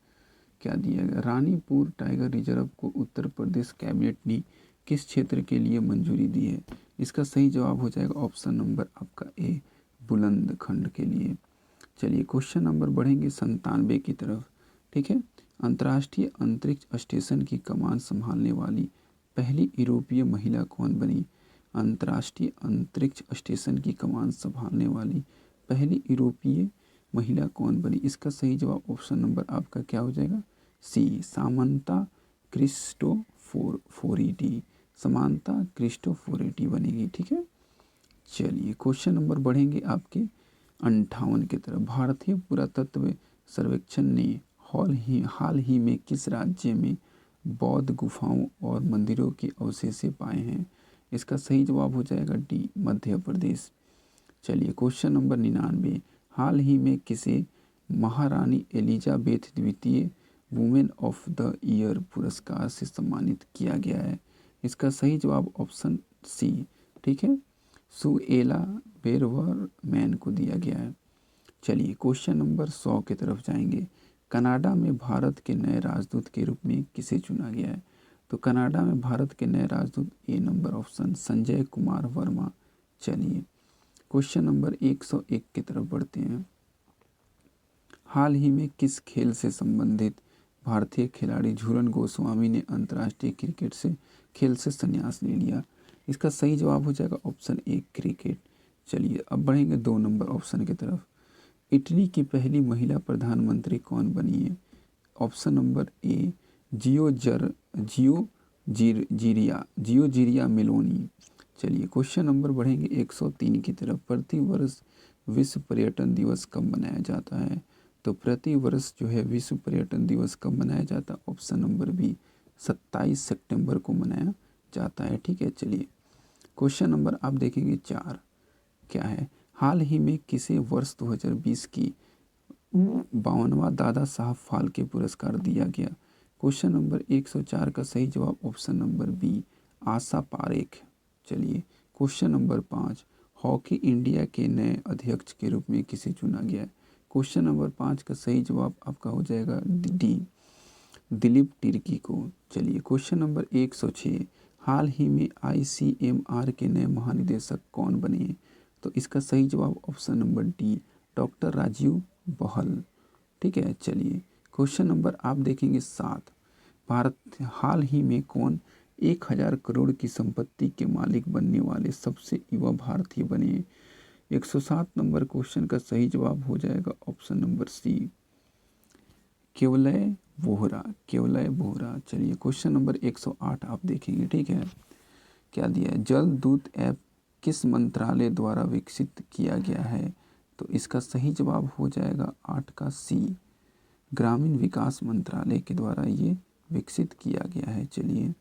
क्या दिया गया? रानीपुर टाइगर रिजर्व को उत्तर प्रदेश कैबिनेट ने किस क्षेत्र के लिए मंजूरी दी है? इसका सही जवाब हो जाएगा ऑप्शन नंबर आपका ए, बुलंदखंड के लिए। चलिए क्वेश्चन नंबर बढ़ेंगे 97 की तरफ। ठीक है, अंतर्राष्ट्रीय अंतरिक्ष स्टेशन की कमान संभालने वाली पहली यूरोपीय महिला कौन बनी? अंतर्राष्ट्रीय अंतरिक्ष स्टेशन की कमान संभालने वाली पहली यूरोपीय महिला कौन बनी? इसका सही जवाब ऑप्शन नंबर आपका क्या हो जाएगा? सी, सामंता क्रिस्टोफोरेटी। समांता क्रिस्टोफोरेटी बनेगी। ठीक है, चलिए क्वेश्चन नंबर बढ़ेंगे आपके 58 की तरफ। भारतीय पुरातत्व सर्वेक्षण ने हाल ही में किस राज्य में बौद्ध गुफाओं और मंदिरों के अवशेष पाए हैं? इसका सही जवाब हो जाएगा डी, मध्य प्रदेश। चलिए क्वेश्चन नंबर 99, हाल ही में किसे महारानी एलिजाबेथ द्वितीय वुमेन ऑफ द ईयर पुरस्कार से सम्मानित किया गया है? इसका सही जवाब ऑप्शन सी, ठीक है, सुएला बेरवरमैन को दिया गया है। चलिए क्वेश्चन नंबर 100 की तरफ जाएंगे। कनाडा में भारत के नए राजदूत के रूप में किसे चुना गया है? तो कनाडा में भारत के नए राजदूत ए नंबर ऑप्शन संजय कुमार वर्मा। चलिए क्वेश्चन नंबर 101 की तरफ बढ़ते हैं। हाल ही में किस खेल से संबंधित भारतीय खिलाड़ी झूलन गोस्वामी ने अंतर्राष्ट्रीय क्रिकेट से खेल से संन्यास ले लिया? इसका सही जवाब हो जाएगा ऑप्शन ए, क्रिकेट। चलिए अब बढ़ेंगे 2 नंबर ऑप्शन की तरफ। इटली की पहली महिला प्रधानमंत्री कौन बनी है? Option number A, Giorgia Meloni. चलिए क्वेश्चन नंबर बढ़ेंगे 103 की तरफ। प्रति वर्ष विश्व पर्यटन दिवस कब मनाया जाता है? तो प्रति वर्ष जो है विश्व पर्यटन दिवस कब मनाया जाता है? ऑप्शन नंबर बी, 27 सितंबर को मनाया जाता है। ठीक है, चलिए क्वेश्चन नंबर आप देखेंगे 4। क्या है? हाल ही में किसे वर्ष 2020 की 52वां दादा साहब फाल्के पुरस्कार दिया गया? क्वेश्चन नंबर 104 का सही जवाब option number B, Asha Parekh. चलिए क्वेश्चन नंबर 5, हॉकी इंडिया के नए अध्यक्ष के रूप में किसे चुना गया है? क्वेश्चन नंबर 5 का सही जवाब आपका हो जाएगा डी, दिलीप तिर्की को। चलिए क्वेश्चन नंबर 106, हाल ही में ICMR के नए महानिदेशक कौन बने हैं? तो इसका सही जवाब option number D, doctor Rajiv Bahl. ठीक है, चलिए क्वेश्चन नंबर आप देखेंगे 7। भारत हाल ही में कौन 1000 करोड़ की संपत्ति के मालिक बनने वाले सबसे युवा भारतीय बने? 107 नंबर क्वेश्चन का सही जवाब हो जाएगा ऑप्शन नंबर सी, केवलय बोहरा। चलिए क्वेश्चन नंबर 108 आप देखेंगे। ठीक है, क्या दिया है? जल दूत ऐप किस मंत्रालय द्वारा विकसित किया गया है? तो इसका सही जवाब हो जाएगा 8 का सी, ग्रामीण विकास मंत्रालय के द्वारा ये विकसित किया गया है। चलिए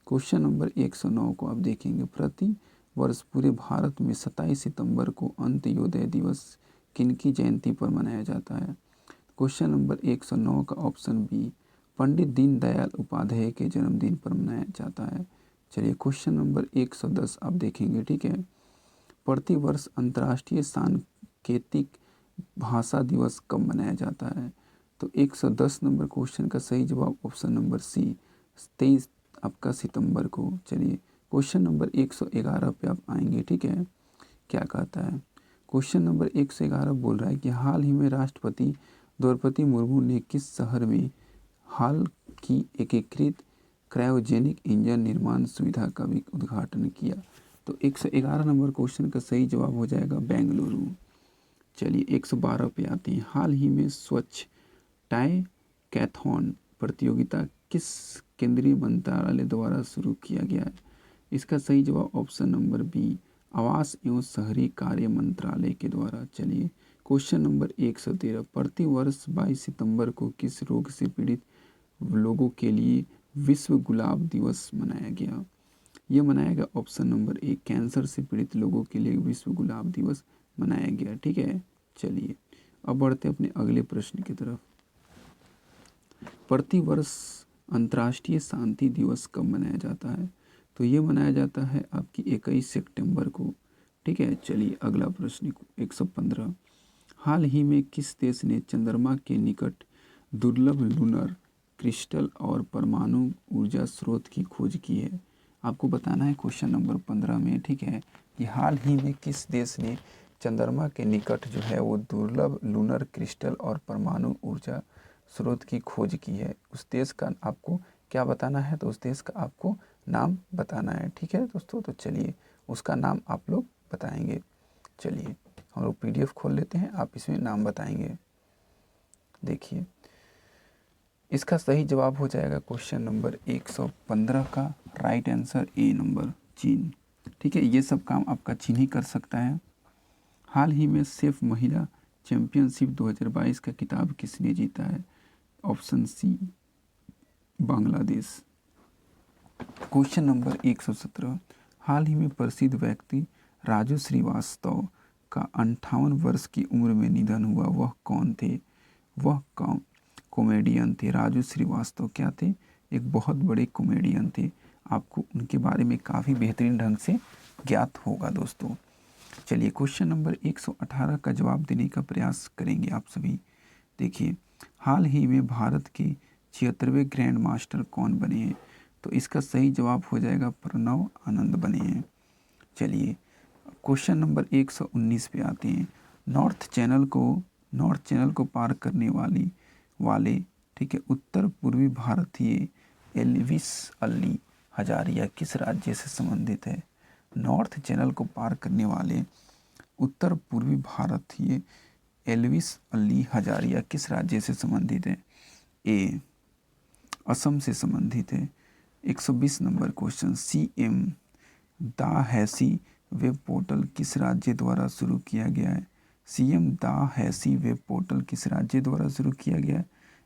क्वेश्चन नंबर 109 को आप देखेंगे। प्रति वर्ष पूरे भारत में 27 सितंबर को अंत्योदय दिवस किनकी जयंती पर मनाया जाता है? क्वेश्चन नंबर 109 का ऑप्शन बी, पंडित दीनदयाल उपाध्याय के जन्मदिन पर मनाया जाता है। चलिए क्वेश्चन नंबर 110 आप देखेंगे, ठीक है। प्रति वर्ष अंतर्राष्ट्रीय सांकेतिक भाषा दिवस कब मनाया जाता है? तो 110 नंबर क्वेश्चन का सही जवाब ऑप्शन नंबर सी, 23 आपका सितंबर को। चलिए क्वेश्चन नंबर 111 पे आप आएंगे, ठीक है। क्या कहता है? क्वेश्चन नंबर 111 बोल रहा है कि हाल ही में राष्ट्रपति द्रौपदी मुर्मू ने किस शहर में हाल की एकीकृत क्रायोजेनिक इंजन निर्माण सुविधा का भी उद्घाटन किया? तो 111 नंबर क्वेश्चन का सही जवाब हो जाएगा बेंगलुरु। चलिए 112 पे आते हैं। हाल ही में स्वच्छ टाइकैथॉन प्रतियोगिता किस केंद्रीय मंत्रालय द्वारा शुरू किया गया है? इसका सही जवाब ऑप्शन नंबर बी, आवास एवं शहरी कार्य मंत्रालय के द्वारा। चलिए क्वेश्चन नंबर 113, प्रति वर्ष 22 सितंबर को किस रोग से पीड़ित लोगों के लिए विश्व गुलाब दिवस मनाया गया? ये मनाया गया ऑप्शन नंबर ए, कैंसर से पीड़ित लोगों के लिए विश्व गुलाब दिवस मनाया गया, ठीक है। चलिए अब बढ़ते हैं अपने अगले प्रश्न की तरफ। प्रति वर्ष अंतर्राष्ट्रीय शांति दिवस कब मनाया जाता है? तो ये मनाया जाता है आपकी 21 सितंबर को, ठीक है। चलिए अगला प्रश्न 115, हाल ही में किस देश ने चंद्रमा के निकट दुर्लभ लूनर क्रिस्टल और परमाणु ऊर्जा स्रोत की खोज की है? आपको बताना है क्वेश्चन नंबर 15 में, ठीक है, कि हाल ही में किस देश ने चंद्रमा के निकट जो है वो दुर्लभ लूनर क्रिस्टल और परमाणु ऊर्जा स्रोत की खोज की है। उस देश का आपको क्या बताना है? तो उस देश का आपको नाम बताना है, ठीक है दोस्तों। तो चलिए उसका नाम आप लोग बताएंगे। चलिए हम लोग PDF खोल लेते हैं, आप इसमें नाम बताएंगे। देखिए इसका सही जवाब हो जाएगा क्वेश्चन नंबर 115 का राइट आंसर ए नंबर, चीन, ठीक है। ये सब काम आपका चीन ही कर सकता है। हाल ही में सेफ महिला चैंपियनशिप 2022 का खिताब किसने जीता है? Option C, Bangladesh. Question number 117, हाल ही में प्रसिद्ध व्यक्ति राजू श्रीवास्तव का 58 वर्ष की उम्र में निधन हुआ, वह कौन थे? वह कॉमेडियन थे। राजू श्रीवास्तव क्या थे? एक बहुत बड़े कॉमेडियन थे। आपको उनके बारे में काफ़ी बेहतरीन ढंग से ज्ञात होगा दोस्तों। चलिए क्वेश्चन नंबर 118 का जवाब देने का प्रयास करेंगे आप सभी। देखिए हाल ही में भारत के 76वें ग्रैंड मास्टर कौन बने हैं? तो इसका सही जवाब हो जाएगा प्रणव आनंद बने हैं। चलिए क्वेश्चन नंबर 119 पे आते हैं। नॉर्थ चैनल को पार करने वाले ठीक है उत्तर पूर्वी भारतीय एल्विस अली हजारिया किस राज्य से संबंधित है? नॉर्थ चैनल को पार करने वाले उत्तर पूर्वी भारतीय एल्विस अली हजारिया किस राज्य से संबंधित है? ए, असम से संबंधित है। 120 नंबर क्वेश्चन, CM दा हैसी वेब पोर्टल किस राज्य द्वारा शुरू किया गया है? CM दा हैसी वेब पोर्टल किस राज्य द्वारा शुरू किया गया है?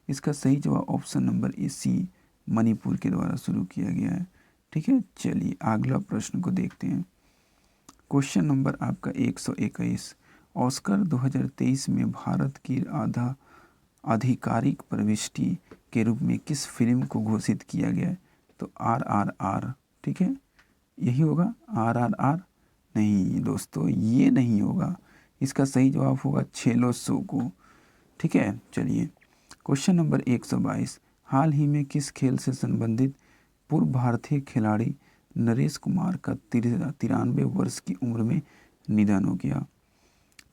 इसका सही जवाब ऑप्शन नंबर ए, सी, मणिपुर के द्वारा शुरू किया गया है, ठीक है। चलिए अगला प्रश्न को देखते हैं। क्वेश्चन नंबर आपका 121, ऑस्कर 2023 में भारत की आधिकारिक प्रविष्टि के रूप में किस फिल्म को घोषित किया गया है? तो RRR, ठीक है, यही होगा RRR। नहीं दोस्तों, ये नहीं होगा। इसका सही जवाब होगा छेलो सो को, ठीक है। चलिए क्वेश्चन नंबर 122, हाल ही में किस खेल से संबंधित पूर्व भारतीय खिलाड़ी नरेश कुमार का 93 वर्ष की उम्र में निधन हो गया?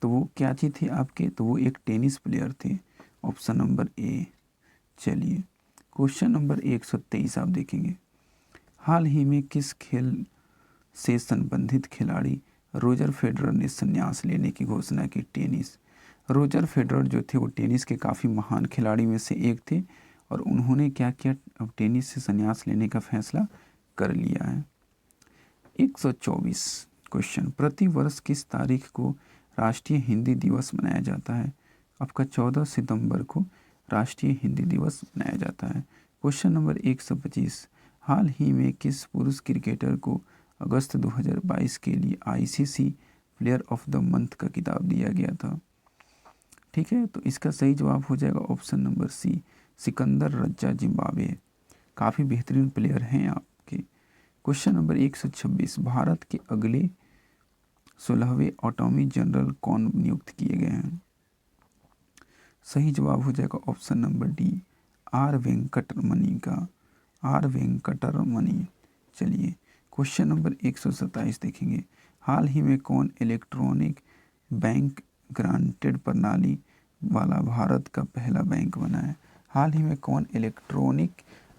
तो वो क्या चीज़ थी आपके? तो वो एक टेनिस प्लेयर थे, ऑप्शन नंबर ए। चलिए क्वेश्चन नंबर 123 आप देखेंगे। हाल ही में किस खेल से संबंधित खिलाड़ी रोजर फेडरर ने संन्यास लेने की घोषणा की? टेनिस। रोजर फेडरर जो थे वो टेनिस के काफ़ी महान खिलाड़ी में से एक थे और उन्होंने क्या किया, अब टेनिस से संन्यास लेने का फैसला कर लिया है। 124 क्वेश्चन, प्रति वर्ष किस तारीख को राष्ट्रीय हिंदी दिवस मनाया जाता है? आपका 14 सितंबर को राष्ट्रीय हिंदी दिवस मनाया जाता है। क्वेश्चन नंबर 125, हाल ही में किस पुरुष क्रिकेटर को अगस्त 2022 के लिए ICC player of the month का खिताब दिया गया था? ठीक है, तो इसका सही जवाब हो जाएगा option number C, Sikandar Raza Zimbabwe. काफ़ी बेहतरीन प्लेयर हैं आपके। क्वेश्चन नंबर 126, भारत के अगले 16वें अटॉर्नी जनरल कौन नियुक्त किए गए हैं? सही जवाब हो जाएगा option number D, R Venkataramani का, आर वेंकटरमणि। चलिए क्वेश्चन नंबर 127 देखेंगे, हाल ही में कौन इलेक्ट्रॉनिक बैंक ग्रांटेड प्रणाली वाला भारत का पहला बैंक बना है? हाल ही में कौन इलेक्ट्रॉनिक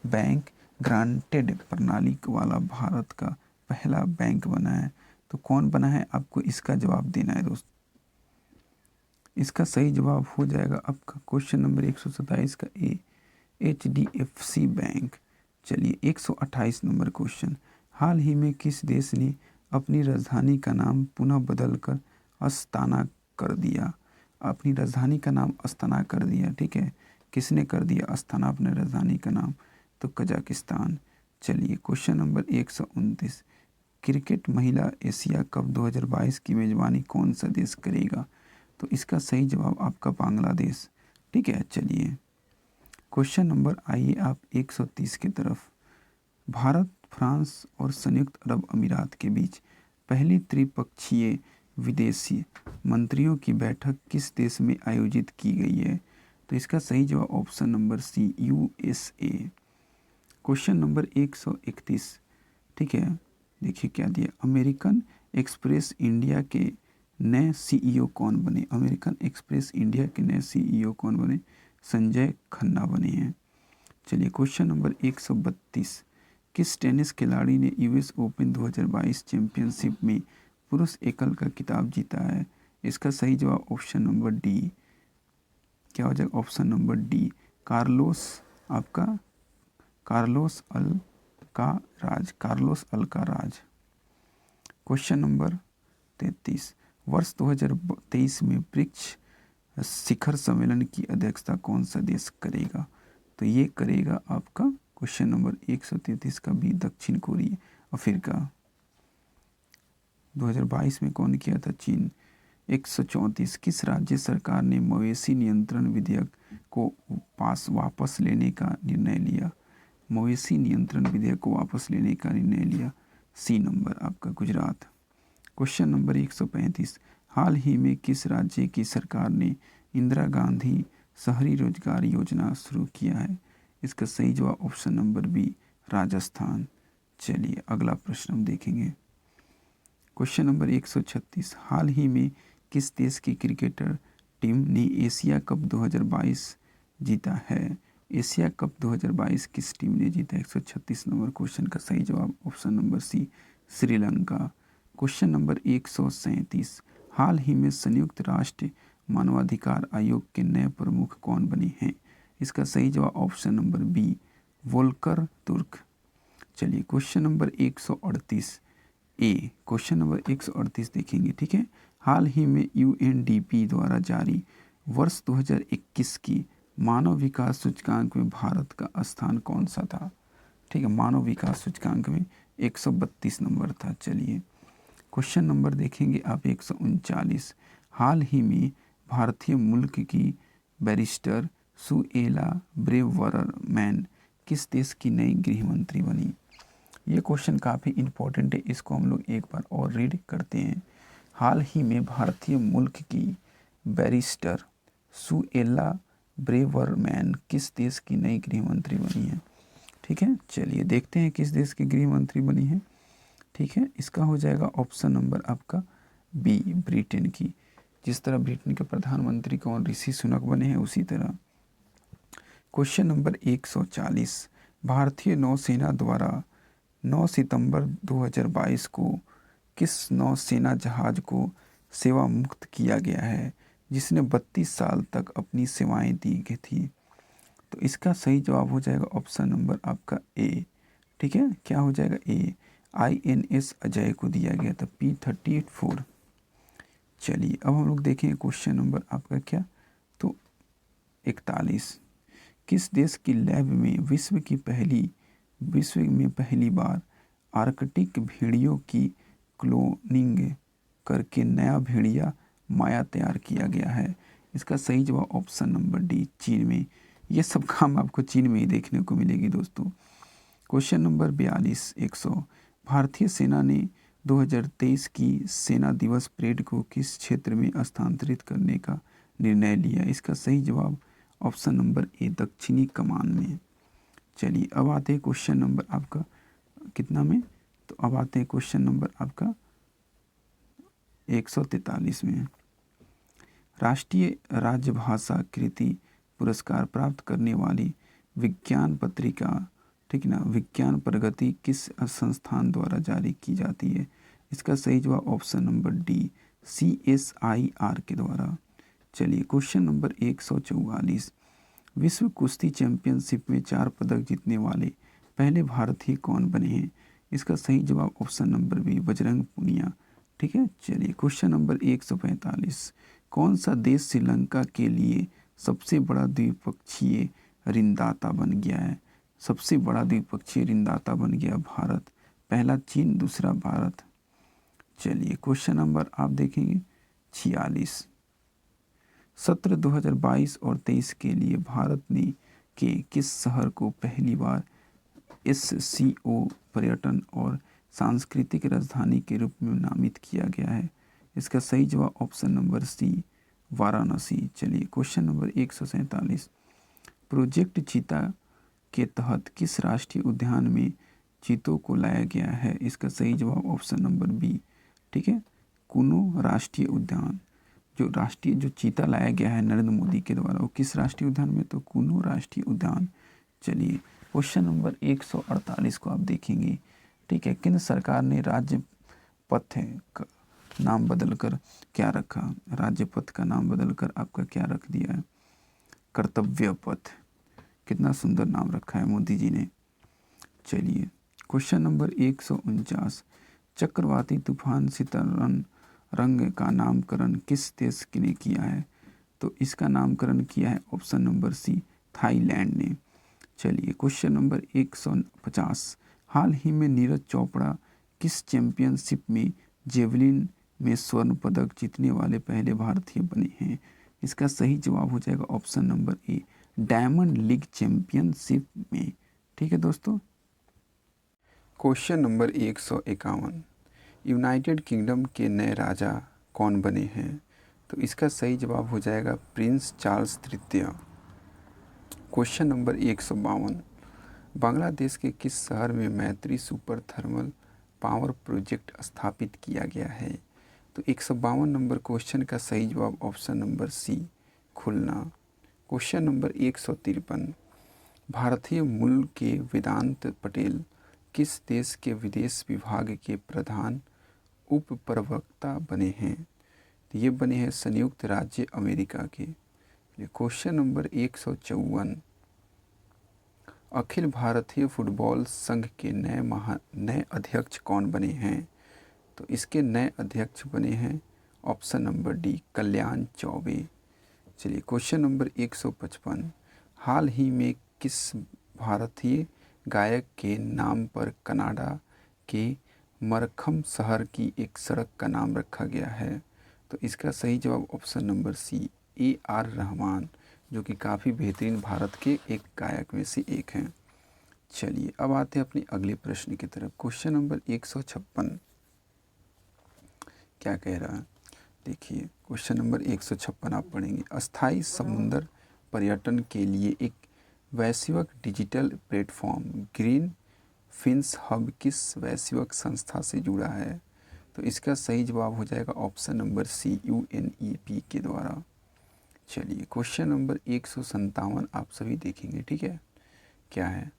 बैंक ग्रांटेड प्रणाली वाला भारत का पहला बैंक बना है? तो कौन बना है, आपको इसका जवाब देना है दोस्त। इसका सही जवाब हो जाएगा आपका क्वेश्चन नंबर 127 का ए, HDFC बैंक। चलिए 128 नंबर क्वेश्चन, हाल ही में किस देश ने अपनी राजधानी का नाम पुनः बदलकर अस्ताना कर दिया? अपनी राजधानी का नाम अस्ताना कर दिया। ठीक है, किसने कर दिया अस्ताना अपने राजधानी का नाम? तो कजाकिस्तान। चलिए क्वेश्चन नंबर 129, क्रिकेट महिला एशिया कप 2022 की मेजबानी कौन सा देश करेगा? तो इसका सही जवाब आपका बांग्लादेश। ठीक है, चलिए क्वेश्चन नंबर आइए आप 130 की तरफ, भारत, फ्रांस और संयुक्त अरब अमीरात के बीच पहली त्रिपक्षीय विदेशी मंत्रियों की बैठक किस देश में आयोजित की गई है? तो इसका सही जवाब option number C, USA। Question number 131, ठीक है, देखिए क्या दिया, अमेरिकन एक्सप्रेस इंडिया के नए CEO कौन बने? अमेरिकन एक्सप्रेस इंडिया के नए CEO कौन बने? संजय खन्ना बने हैं। चलिए क्वेश्चन नंबर 132, किस टेनिस खिलाड़ी ने US ओपन 2022 चैंपियनशिप में पुरुष एकल का खिताब जीता है? इसका सही जवाब ऑप्शन नंबर डी, क्या हो जाएगा option number D, Carlos Alcaraz. Question number 33, वर्ष 2023 में ब्रिक्स शिखर सम्मेलन की अध्यक्षता कौन सा देश करेगा? तो ये करेगा आपका क्वेश्चन नंबर 133 का भी दक्षिण कोरिया, अफ्रीका। 2022 में कौन किया था? चीन। 134, किस राज्य सरकार ने मवेशी नियंत्रण विधेयक को वापस लेने का निर्णय लिया? मवेशी नियंत्रण विधेयक को वापस लेने का निर्णय लिया, सी नंबर आपका गुजरात। क्वेश्चन नंबर 135, हाल ही में किस राज्य की सरकार ने इंदिरा गांधी शहरी रोजगार योजना शुरू किया है? इसका सही जवाब ऑप्शन नंबर बी, राजस्थान। चलिए अगला प्रश्न हम देखेंगे, क्वेश्चन नंबर 136, हाल ही में किस देश की क्रिकेटर टीम ने एशिया कप 2022 जीता है? एशिया कप 2022 किस टीम ने जीता? 136 नंबर क्वेश्चन का सही जवाब ऑप्शन नंबर सी, श्रीलंका। क्वेश्चन नंबर 137, हाल ही में संयुक्त राष्ट्र मानवाधिकार आयोग के नए प्रमुख कौन बने हैं? इसका सही जवाब option number B, Volker Turk. चलिए क्वेश्चन नंबर 138 ए, क्वेश्चन नंबर 138 देखेंगे। ठीक है, हाल ही में UNDP द्वारा जारी वर्ष 2021 की मानव विकास सूचकांक में भारत का स्थान कौन सा था? ठीक है, मानव विकास सूचकांक में 132 नंबर था। चलिए क्वेश्चन नंबर देखेंगे आप 139, हाल ही में भारतीय मुल्क की बैरिस्टर सुएला ब्रेवरमैन किस देश की नई गृह मंत्री बनी? ये क्वेश्चन काफ़ी इम्पोर्टेंट है, इसको हम लोग एक बार और रीड करते हैं। हाल ही में भारतीय मुल्क की बैरिस्टर सुएला ब्रेवरमैन किस देश की नई गृह मंत्री बनी है? ठीक है, चलिए देखते हैं किस देश की गृह मंत्री बनी है। ठीक है, इसका हो जाएगा ऑप्शन नंबर आपका बी, ब्रिटेन की। जिस तरह ब्रिटेन के प्रधानमंत्री कौन, ऋषि सुनक बने हैं, उसी तरह। क्वेश्चन नंबर 140, भारतीय नौसेना द्वारा 9 सितंबर 2022 को किस नौसेना जहाज को सेवा मुक्त किया गया है जिसने 32 साल तक अपनी सेवाएं दी गई थी? तो इसका सही जवाब हो जाएगा ऑप्शन नंबर आपका ए। ठीक है, क्या हो जाएगा? ए, INS अजय को दिया गया था P-34। चलिए अब हम लोग देखें क्वेश्चन नंबर आपका क्या, तो 41। किस देश की लैब में विश्व में पहली बार आर्कटिक भेड़ियों की क्लोनिंग करके नया भेड़िया माया तैयार किया गया है? इसका सही जवाब ऑप्शन नंबर डी, चीन में। ये सब काम आपको चीन में ही देखने को मिलेगी दोस्तों। Question number 42 100। भारतीय सेना ने 2023 की सेना दिवस परेड को किस क्षेत्र में स्थानांतरित करने का निर्णय लिया? इसका सही जवाब ऑप्शन नंबर ए, दक्षिणी कमान में। चलिए अब आते हैं क्वेश्चन नंबर आपका कितना में, तो अब आते हैं क्वेश्चन नंबर आपका 143 में। राष्ट्रीय राजभाषा कृति पुरस्कार प्राप्त करने वाली विज्ञान पत्रिका, ठीक ना, विज्ञान प्रगति किस संस्थान द्वारा जारी की जाती है? इसका सही जवाब ऑप्शन नंबर डी, CSIR के द्वारा। चलिए क्वेश्चन नंबर 144। विश्व कुश्ती चैंपियनशिप में 4 पदक जीतने वाले पहले भारतीय कौन बने हैं? इसका सही जवाब option number B, Bajrang Punia. ठीक है। चलिए क्वेश्चन नंबर 145। कौन सा देश श्रीलंका के लिए सबसे बड़ा द्विपक्षीय ऋणदाता बन गया है? सबसे बड़ा द्विपक्षीय ऋणदाता बन गया भारत। पहला चीन, दूसरा भारत। चलिए क्वेश्चन नंबर आप देखेंगे 46। सत्र 2022 और 23 के लिए भारत ने के किस शहर को पहली बार SCO पर्यटन और सांस्कृतिक राजधानी के रूप में नामित किया गया है? इसका सही जवाब ऑप्शन नंबर सी, वाराणसी। चलिए क्वेश्चन नंबर 147। प्रोजेक्ट चीता के तहत किस राष्ट्रीय उद्यान में चीतों को लाया गया है? इसका सही जवाब ऑप्शन नंबर बी, ठीक है, कुनो राष्ट्रीय उद्यान। जो चीता लाया गया है नरेंद्र मोदी के द्वारा, वो किस राष्ट्रीय उद्यान में? तो कुनो राष्ट्रीय उद्यान। चलिए क्वेश्चन नंबर 148 को आप देखेंगे, ठीक है। केंद्र सरकार ने राज्य पथ का नाम बदलकर क्या रखा? राज्य पथ का नाम बदलकर आपका क्या रख दिया है? कर्तव्य पथ। कितना सुंदर नाम रखा है मोदी जी ने। चलिए क्वेश्चन नंबर 149। चक्रवाती तूफान सितरन रंग का नामकरण किस देश ने किया है? तो इसका नामकरण किया है ऑप्शन नंबर सी, थाईलैंड ने। चलिए क्वेश्चन नंबर 150। हाल ही में नीरज चोपड़ा किस चैंपियनशिप में जेवलिन में स्वर्ण पदक जीतने वाले पहले भारतीय बने हैं? इसका सही जवाब हो जाएगा ऑप्शन नंबर ए, डायमंड लीग चैंपियनशिप में। ठीक है दोस्तों। Question number 151। यूनाइटेड किंगडम के नए राजा कौन बने हैं? तो इसका सही जवाब हो जाएगा प्रिंस चार्ल्स तृतीय। Question number 152। बांग्लादेश के किस शहर में मैत्री सुपर थर्मल पावर प्रोजेक्ट स्थापित किया गया है? तो 152 नंबर क्वेश्चन का सही जवाब option number C, Khulna. Question number 153। भारतीय मूल के वेदांत पटेल किस देश के विदेश विभाग के प्रधान उप प्रवक्ता बने हैं? तो ये बने हैं संयुक्त राज्य अमेरिका के। Question number 154। Akhil Bharatiya football संघ के नए अध्यक्ष कौन बने हैं? तो इसके नए अध्यक्ष बने हैं ऑप्शन नंबर डी, कल्याण चौबे। चलिए क्वेश्चन नंबर 155। हाल ही में किस भारतीय गायक के नाम पर कनाडा के मरखम शहर की एक सड़क का नाम रखा गया है? तो इसका सही जवाब option number C, AR Rahman, जो कि काफ़ी बेहतरीन भारत के एक गायक में से एक हैं। चलिए अब आते हैं अपने अगले प्रश्न की तरफ। क्वेश्चन नंबर 156 क्या कह रहा है? देखिए क्वेश्चन नंबर 156 आप पढ़ेंगे। अस्थाई समुद्र पर्यटन के लिए एक वैश्विक digital platform green fins hub किस वैश्विक संस्था से जुड़ा है? तो इसका सही जवाब हो जाएगा ऑप्शन नंबर सी, UNEP के द्वारा। चलिए क्वेश्चन नंबर 157 आप सभी देखेंगे, ठीक है। क्या है?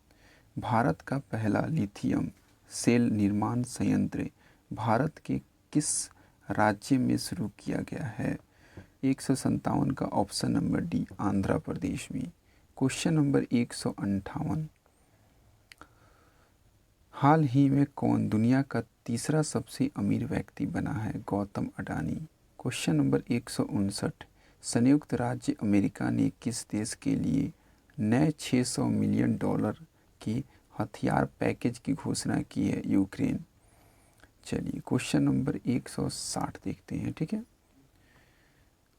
भारत का पहला लिथियम सेल निर्माण संयंत्र भारत के किस राज्य में शुरू किया गया है? 157 का option number D, Andhra Pradesh में। Question number 158। हाल ही में कौन दुनिया का तीसरा सबसे अमीर व्यक्ति बना है? गौतम अडानी। क्वेश्चन नंबर 159, संयुक्त राज्य अमेरिका ने किस देश के लिए नए $600 मिलियन की हथियार पैकेज की घोषणा की है? यूक्रेन। चलिए क्वेश्चन नंबर 160 देखते हैं। ठीक है,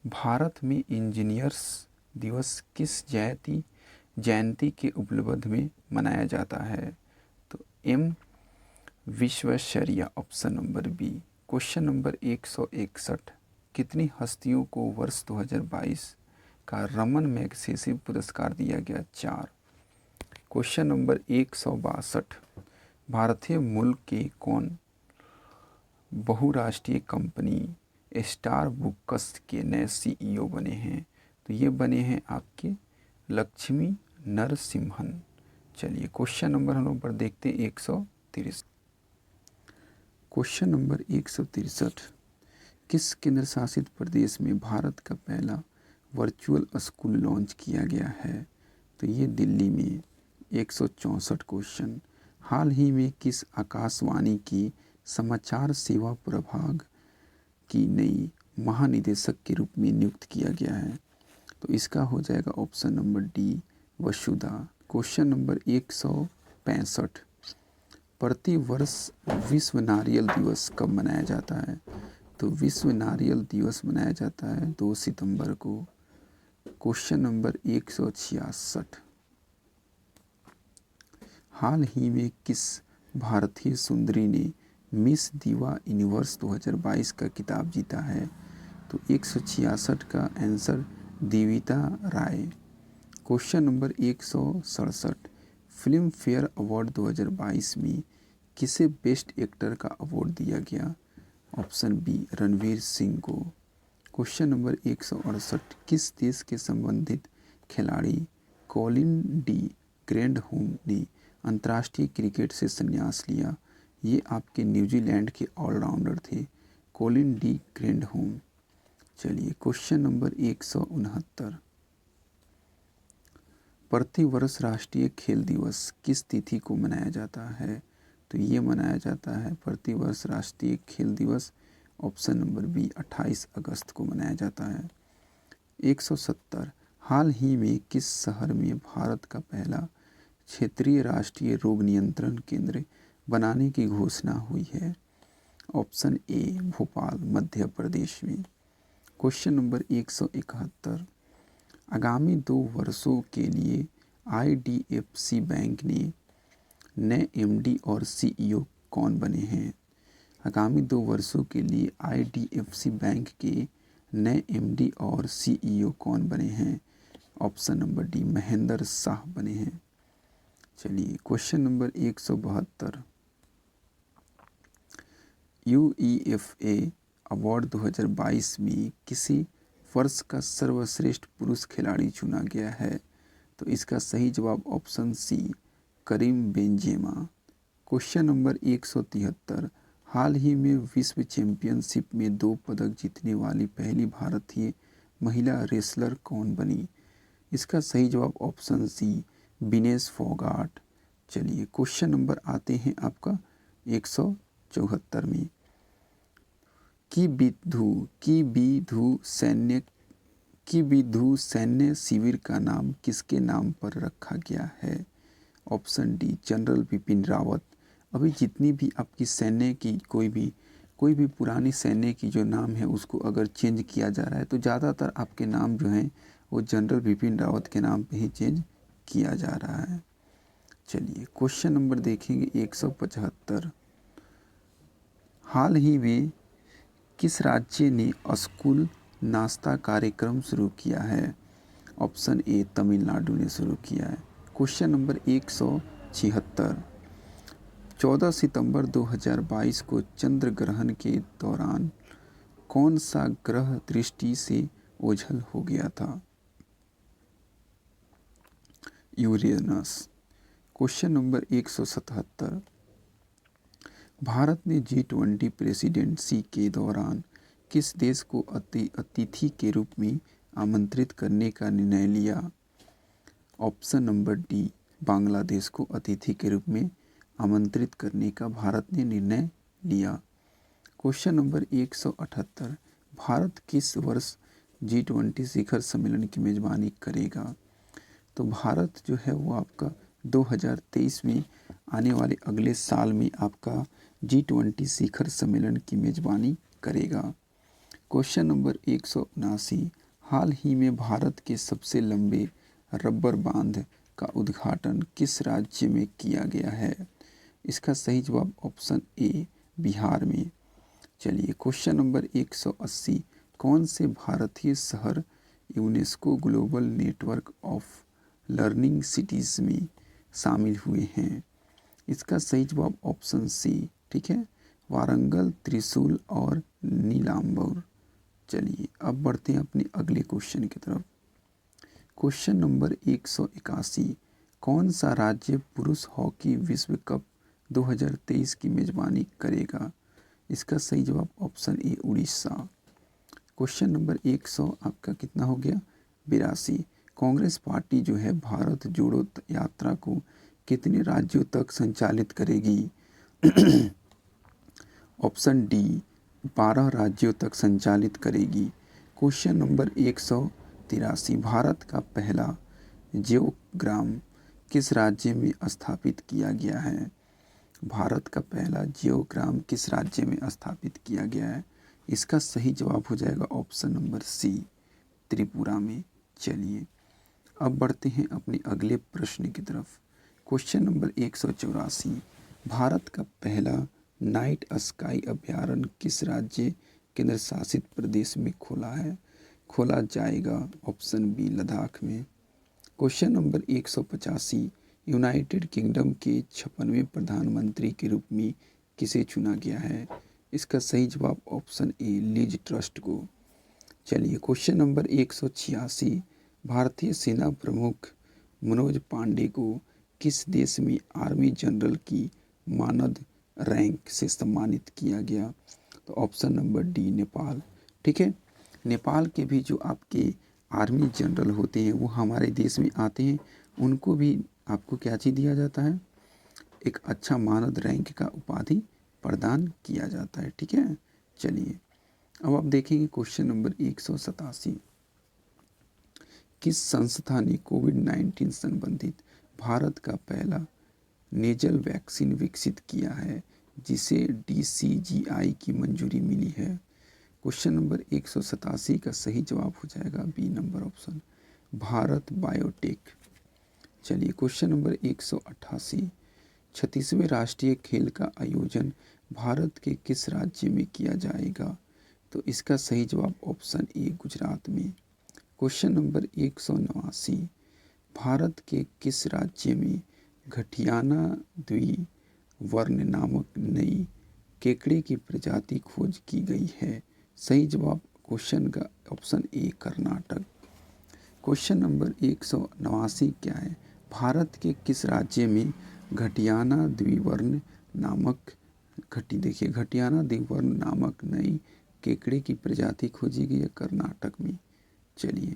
भारत में इंजीनियर्स दिवस किस जयंती के उपलब्ध में मनाया जाता है? तो M Visvesvaraya, option number B. Question number 161, कितनी हस्तियों को वर्ष 2022 का रमन मैगसेसे पुरस्कार दिया गया? 4। क्वेश्चन नंबर 162, भारतीय मूल के कौन बहुराष्ट्रीय कंपनी स्टार बुक्स के नए CEO बने हैं? तो ये बने हैं आपके लक्ष्मी नरसिम्हन। चलिए क्वेश्चन नंबर हम लोग पर देखते हैं 163। क्वेश्चन नंबर 163, किस केंद्र शासित प्रदेश में भारत का पहला वर्चुअल स्कूल लॉन्च किया गया है? तो ये दिल्ली में। 164 क्वेश्चन, हाल ही में किस आकाशवाणी की समाचार सेवा प्रभाग की नई महानिदेशक के रूप में नियुक्त किया गया है? तो इसका हो जाएगा ऑप्शन नंबर डी, वसुधा। क्वेश्चन नंबर 165, प्रति वर्ष विश्व नारियल दिवस कब मनाया जाता है? तो विश्व नारियल दिवस मनाया जाता है 2 सितंबर को। क्वेश्चन नंबर 166, हाल ही में किस भारतीय सुंदरी ने मिस दीवा यूनिवर्स 2022 का खिताब जीता है? तो 166 का answer Devita Rai. Question number 167, Filmfare award 2022 में किसे बेस्ट एक्टर का अवार्ड दिया गया? ऑप्शन बी, रणवीर सिंह को। क्वेश्चन नंबर 168, किस देश के संबंधित खिलाड़ी कॉलिन डी ग्रैंडहोम ने अंतर्राष्ट्रीय क्रिकेट से संन्यास लिया? ये आपके न्यूजीलैंड के ऑलराउंडर थे, कॉलिन डी ग्रैंडहोम। चलिए क्वेश्चन नंबर 169, प्रतिवर्ष राष्ट्रीय खेल दिवस किस तिथि को मनाया जाता है? तो ये मनाया जाता है प्रतिवर्ष राष्ट्रीय खेल दिवस, ऑप्शन नंबर बी, 28 अगस्त को मनाया जाता है। 170, हाल ही में किस शहर में भारत का पहला क्षेत्रीय राष्ट्रीय रोग नियंत्रण केंद्र बनाने की घोषणा हुई है? ऑप्शन ए, भोपाल, मध्य प्रदेश में। क्वेश्चन नंबर 171, आगामी 2 वर्षों के लिए IDFC बैंक ने नए MD और CEO कौन बने हैं? आगामी 2 वर्षों के लिए IDFC बैंक के नए MD और CEO कौन बने हैं? Option number D, Mahendra Shah बने हैं। चलिए क्वेश्चन नंबर 172, UEFA अवार्ड 2022 में किसी वर्ष का सर्वश्रेष्ठ पुरुष खिलाड़ी चुना गया है? तो इसका सही जवाब option C, Karim Benzema. Question number 173, हाल ही में विश्व चैंपियनशिप में 2 पदक जीतने वाली पहली भारतीय महिला रेसलर कौन बनी? इसका सही जवाब ऑप्शन सी, विनेश फोगाट। चलिए क्वेश्चन नंबर आते हैं आपका 174 में, की विधु सैन्य शिविर का नाम किसके नाम पर रखा गया है? Option D, general Bipin Rawat. अभी जितनी भी आपकी सैन्य की कोई भी पुरानी सैन्य की जो नाम है उसको अगर चेंज किया जा रहा है तो ज़्यादातर आपके नाम जो हैं वो जनरल बिपिन रावत के नाम पे ही चेंज किया जा रहा है। चलिए क्वेश्चन नंबर देखेंगे 175, हाल ही में किस राज्य ने स्कूल नाश्ता कार्यक्रम शुरू किया है? ऑप्शन ए, तमिलनाडु ने शुरू किया है। क्वेश्चन नंबर 176, 14 सितंबर 2022 को चंद्र ग्रहण के दौरान कौन सा ग्रह दृष्टि से ओझल हो गया था? यूरेनस। क्वेश्चन नंबर 177, भारत ने G20 प्रेसिडेंसी के दौरान किस देश को अतिथि के रूप में आमंत्रित करने का निर्णय लिया? ऑप्शन नंबर डी, बांग्लादेश को अतिथि के रूप में आमंत्रित करने का भारत ने निर्णय लिया। क्वेश्चन नंबर 178, भारत किस वर्ष G20 शिखर सम्मेलन की मेजबानी करेगा? तो भारत जो है वो आपका 2023 में आने वाले अगले साल में आपका G20 शिखर सम्मेलन की मेजबानी करेगा। क्वेश्चन नंबर 179, हाल ही में भारत के सबसे लंबे रबर बांध का उद्घाटन किस राज्य में किया गया है? इसका सही जवाब ऑप्शन ए बिहार में। चलिए क्वेश्चन नंबर 180, कौन से भारतीय शहर UNESCO global network of learning cities में शामिल हुए हैं? इसका सही जवाब ऑप्शन सी, ठीक है, वारंगल, त्रिशूल और नीलाम्बर। चलिए अब बढ़ते हैं अपने अगले क्वेश्चन की तरफ। क्वेश्चन नंबर 181, कौन सा राज्य पुरुष हॉकी विश्व कप 2023 की मेजबानी करेगा? इसका सही जवाब ऑप्शन ए उड़ीसा। क्वेश्चन नंबर 100 आपका कितना हो गया? 82, कांग्रेस पार्टी जो है भारत जोड़ो यात्रा को कितने राज्यों तक संचालित करेगी? ऑप्शन डी 12 राज्यों तक संचालित करेगी। क्वेश्चन नंबर 183, भारत का पहला जियोग्राम किस राज्य में स्थापित किया गया है? भारत का पहला जियोग्राम किस राज्य में स्थापित किया गया है? इसका सही जवाब हो जाएगा ऑप्शन नंबर सी, त्रिपुरा में। चलिए अब बढ़ते हैं अपने अगले प्रश्न की तरफ। क्वेश्चन नंबर 184, भारत का पहला नाइट स्काई अभ्यारण्य किस राज्य केंद्र शासित प्रदेश में खोला जाएगा? ऑप्शन बी लद्दाख में। क्वेश्चन नंबर 185, यूनाइटेड किंगडम के 56वें प्रधानमंत्री के रूप में किसे चुना गया है? इसका सही जवाब ऑप्शन ए लीज ट्रस्ट को। चलिए क्वेश्चन नंबर 186, भारतीय सेना प्रमुख मनोज पांडे को किस देश में आर्मी जनरल की मानद रैंक से सम्मानित किया गया? तो ऑप्शन नंबर डी नेपाल, ठीक है। नेपाल के भी जो आपके आर्मी जनरल होते हैं वो हमारे देश में आते हैं, उनको भी आपको क्या चीज़ दिया जाता है? एक अच्छा मानद रैंक का उपाधि प्रदान किया जाता है, ठीक है। चलिए अब आप देखेंगे क्वेश्चन नंबर 187, किस संस्था ने कोविड-19 संबंधित भारत का पहला नेजल वैक्सीन विकसित किया है जिसे DCGI की मंजूरी मिली है? क्वेश्चन नंबर 187 का सही जवाब हो जाएगा B number option, Bharat Biotech. चलिए क्वेश्चन नंबर 188, 36वें राष्ट्रीय खेल का आयोजन भारत के किस राज्य में किया जाएगा? तो इसका सही जवाब ऑप्शन ए गुजरात में। क्वेश्चन नंबर 189, भारत के किस राज्य में घटियाना द्विवर्ण नामक नई केकड़े की प्रजाति खोज की गई है? सही जवाब क्वेश्चन का option A Karnataka. Question number 189 क्या है? भारत के किस राज्य में घटियाना द्विवर्ण नामक नई केकड़े की प्रजाति खोजी गई है? कर्नाटक में। चलिए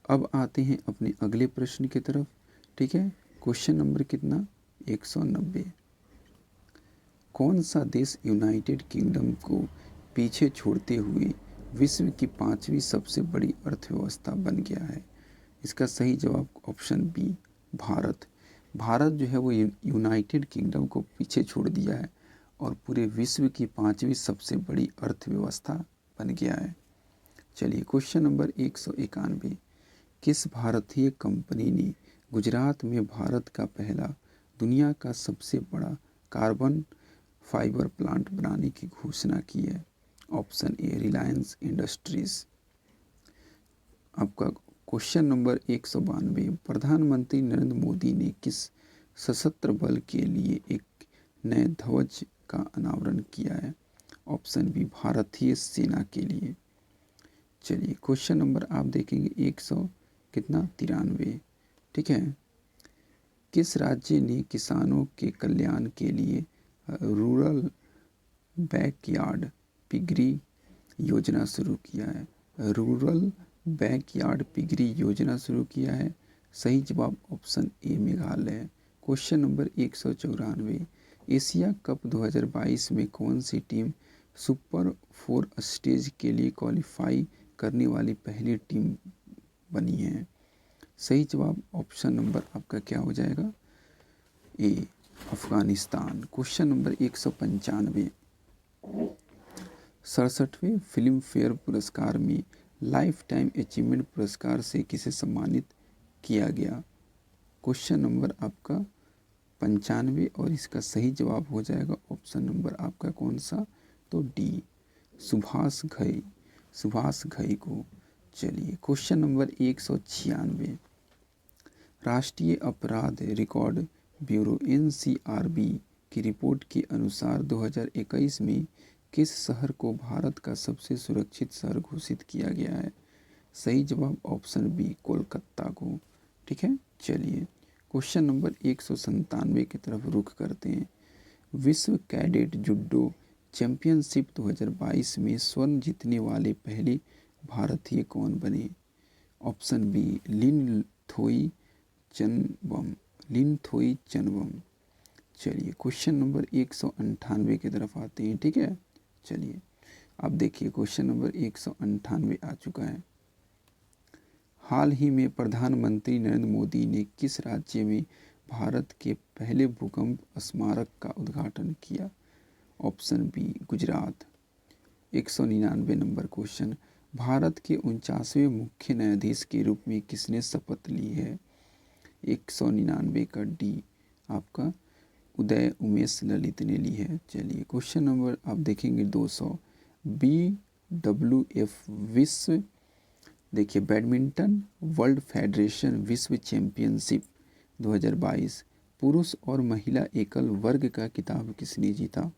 अब आते हैं अपने अगले प्रश्न की तरफ, ठीक है। क्वेश्चन नंबर कितना? 190, कौन सा देश यूनाइटेड किंगडम को पीछे छोड़ते हुए विश्व की 5वीं सबसे बड़ी अर्थव्यवस्था बन गया है? इसका सही जवाब ऑप्शन बी भारत। भारत जो है वो यूनाइटेड किंगडम को पीछे छोड़ दिया है और पूरे विश्व की 5वीं सबसे बड़ी अर्थव्यवस्था बन गया है। चलिए क्वेश्चन नंबर 191, किस भारतीय कंपनी ने गुजरात में भारत का पहला दुनिया का सबसे बड़ा कार्बन फाइबर प्लांट बनाने की घोषणा की है? Option A Reliance industries. आपका क्वेश्चन नंबर 192, प्रधानमंत्री नरेंद्र मोदी ने किस सशस्त्र बल के लिए एक नए ध्वज का अनावरण किया है? ऑप्शन बी भारतीय सेना के लिए। चलिए क्वेश्चन नंबर आप देखेंगे 193, ठीक है। किस राज्य ने किसानों के कल्याण के लिए रूरल बैकयार्ड पिगरी योजना शुरू किया है? रूरल बैकयार्ड पिगरी योजना शुरू किया है। सही जवाब ऑप्शन ए Meghalaya. Question number 194, Asia cup 2022 में कौन सी टीम सुपर 4 स्टेज के लिए क्वालिफाई करने वाली पहली टीम बनी है? सही जवाब ऑप्शन नंबर आपका क्या हो जाएगा? ए, अफगानिस्तान। क्वेश्चन नंबर 195, 67वें फिल्म फेयर पुरस्कार में लाइफ टाइम अचीवमेंट पुरस्कार से किसे सम्मानित किया गया? क्वेश्चन नंबर आपका 95 और इसका सही जवाब हो जाएगा ऑप्शन नंबर आपका कौन सा? तो डी, सुभाष घई, सुभाष घई को। चलिए क्वेश्चन नंबर 196, राष्ट्रीय अपराध रिकॉर्ड ब्यूरो NCRB की रिपोर्ट के अनुसार 2021 में किस शहर को भारत का सबसे सुरक्षित शहर घोषित किया गया है? सही जवाब ऑप्शन बी, कोलकाता को। ठीक है, चलिए क्वेश्चन नंबर 197 की तरफ रुख करते हैं। विश्व कैडेट जुडो चैंपियनशिप 2022 में स्वर्ण जीतने वाले पहले भारतीय कौन बने? ऑप्शन बी, लिन थोई चनबम, लिन थोई चनबम। चलिए क्वेश्चन नंबर 198 की तरफ आते हैं। ठीक है, चलिए अब देखिए क्वेश्चन नंबर 198 आ चुका है। हाल ही में प्रधानमंत्री नरेंद्र मोदी ने किस राज्य में भारत के पहले भूकंप स्मारक का उद्घाटन किया? Option B, Gujarat. 199 number question, भारत के 49वें मुख्य न्यायाधीश के रूप में किसने शपथ ली है? 199 का डी आपका उदय उमेश ललित ने ली है। चलिए क्वेश्चन नंबर आप देखेंगे 200, BWF विश्व, देखिए बैडमिंटन वर्ल्ड फेडरेशन विश्व चैंपियनशिप 2022 पुरुष और महिला एकल वर्ग का खिताब किसने जीता?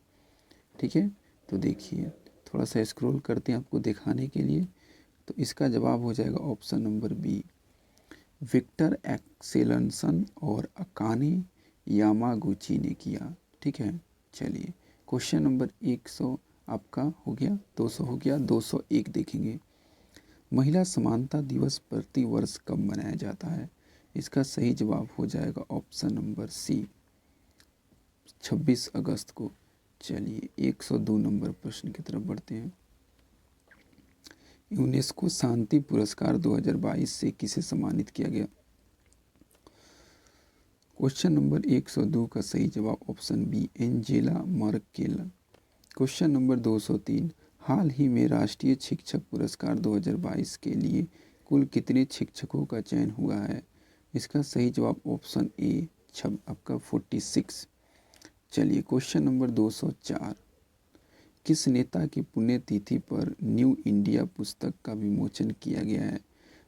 ठीक है, तो देखिए थोड़ा सा स्क्रॉल करते हैं आपको दिखाने के लिए। तो इसका जवाब हो जाएगा option number B, Viktor Axelsen और अकाने यामागुची ने किया। ठीक है, चलिए क्वेश्चन नंबर 100 आपका हो गया, 200 हो गया, 201 देखेंगे। महिला समानता दिवस प्रति वर्ष कब मनाया जाता है? इसका सही जवाब हो जाएगा ऑप्शन नंबर सी, 26 अगस्त को। चलिए 102 नंबर प्रश्न की तरफ बढ़ते हैं। यूनेस्को शांति पुरस्कार 2022 से किसे सम्मानित किया गया? क्वेश्चन नंबर 102 का सही जवाब option B, Angela Merkel. Question number 203, हाल ही में राष्ट्रीय शिक्षक पुरस्कार 2022 के लिए कुल कितने शिक्षकों का चयन हुआ है? इसका सही जवाब ऑप्शन ए, आपका 46। चलिए क्वेश्चन नंबर 204, किस नेता की पुण्यतिथि पर न्यू इंडिया पुस्तक का विमोचन किया गया है?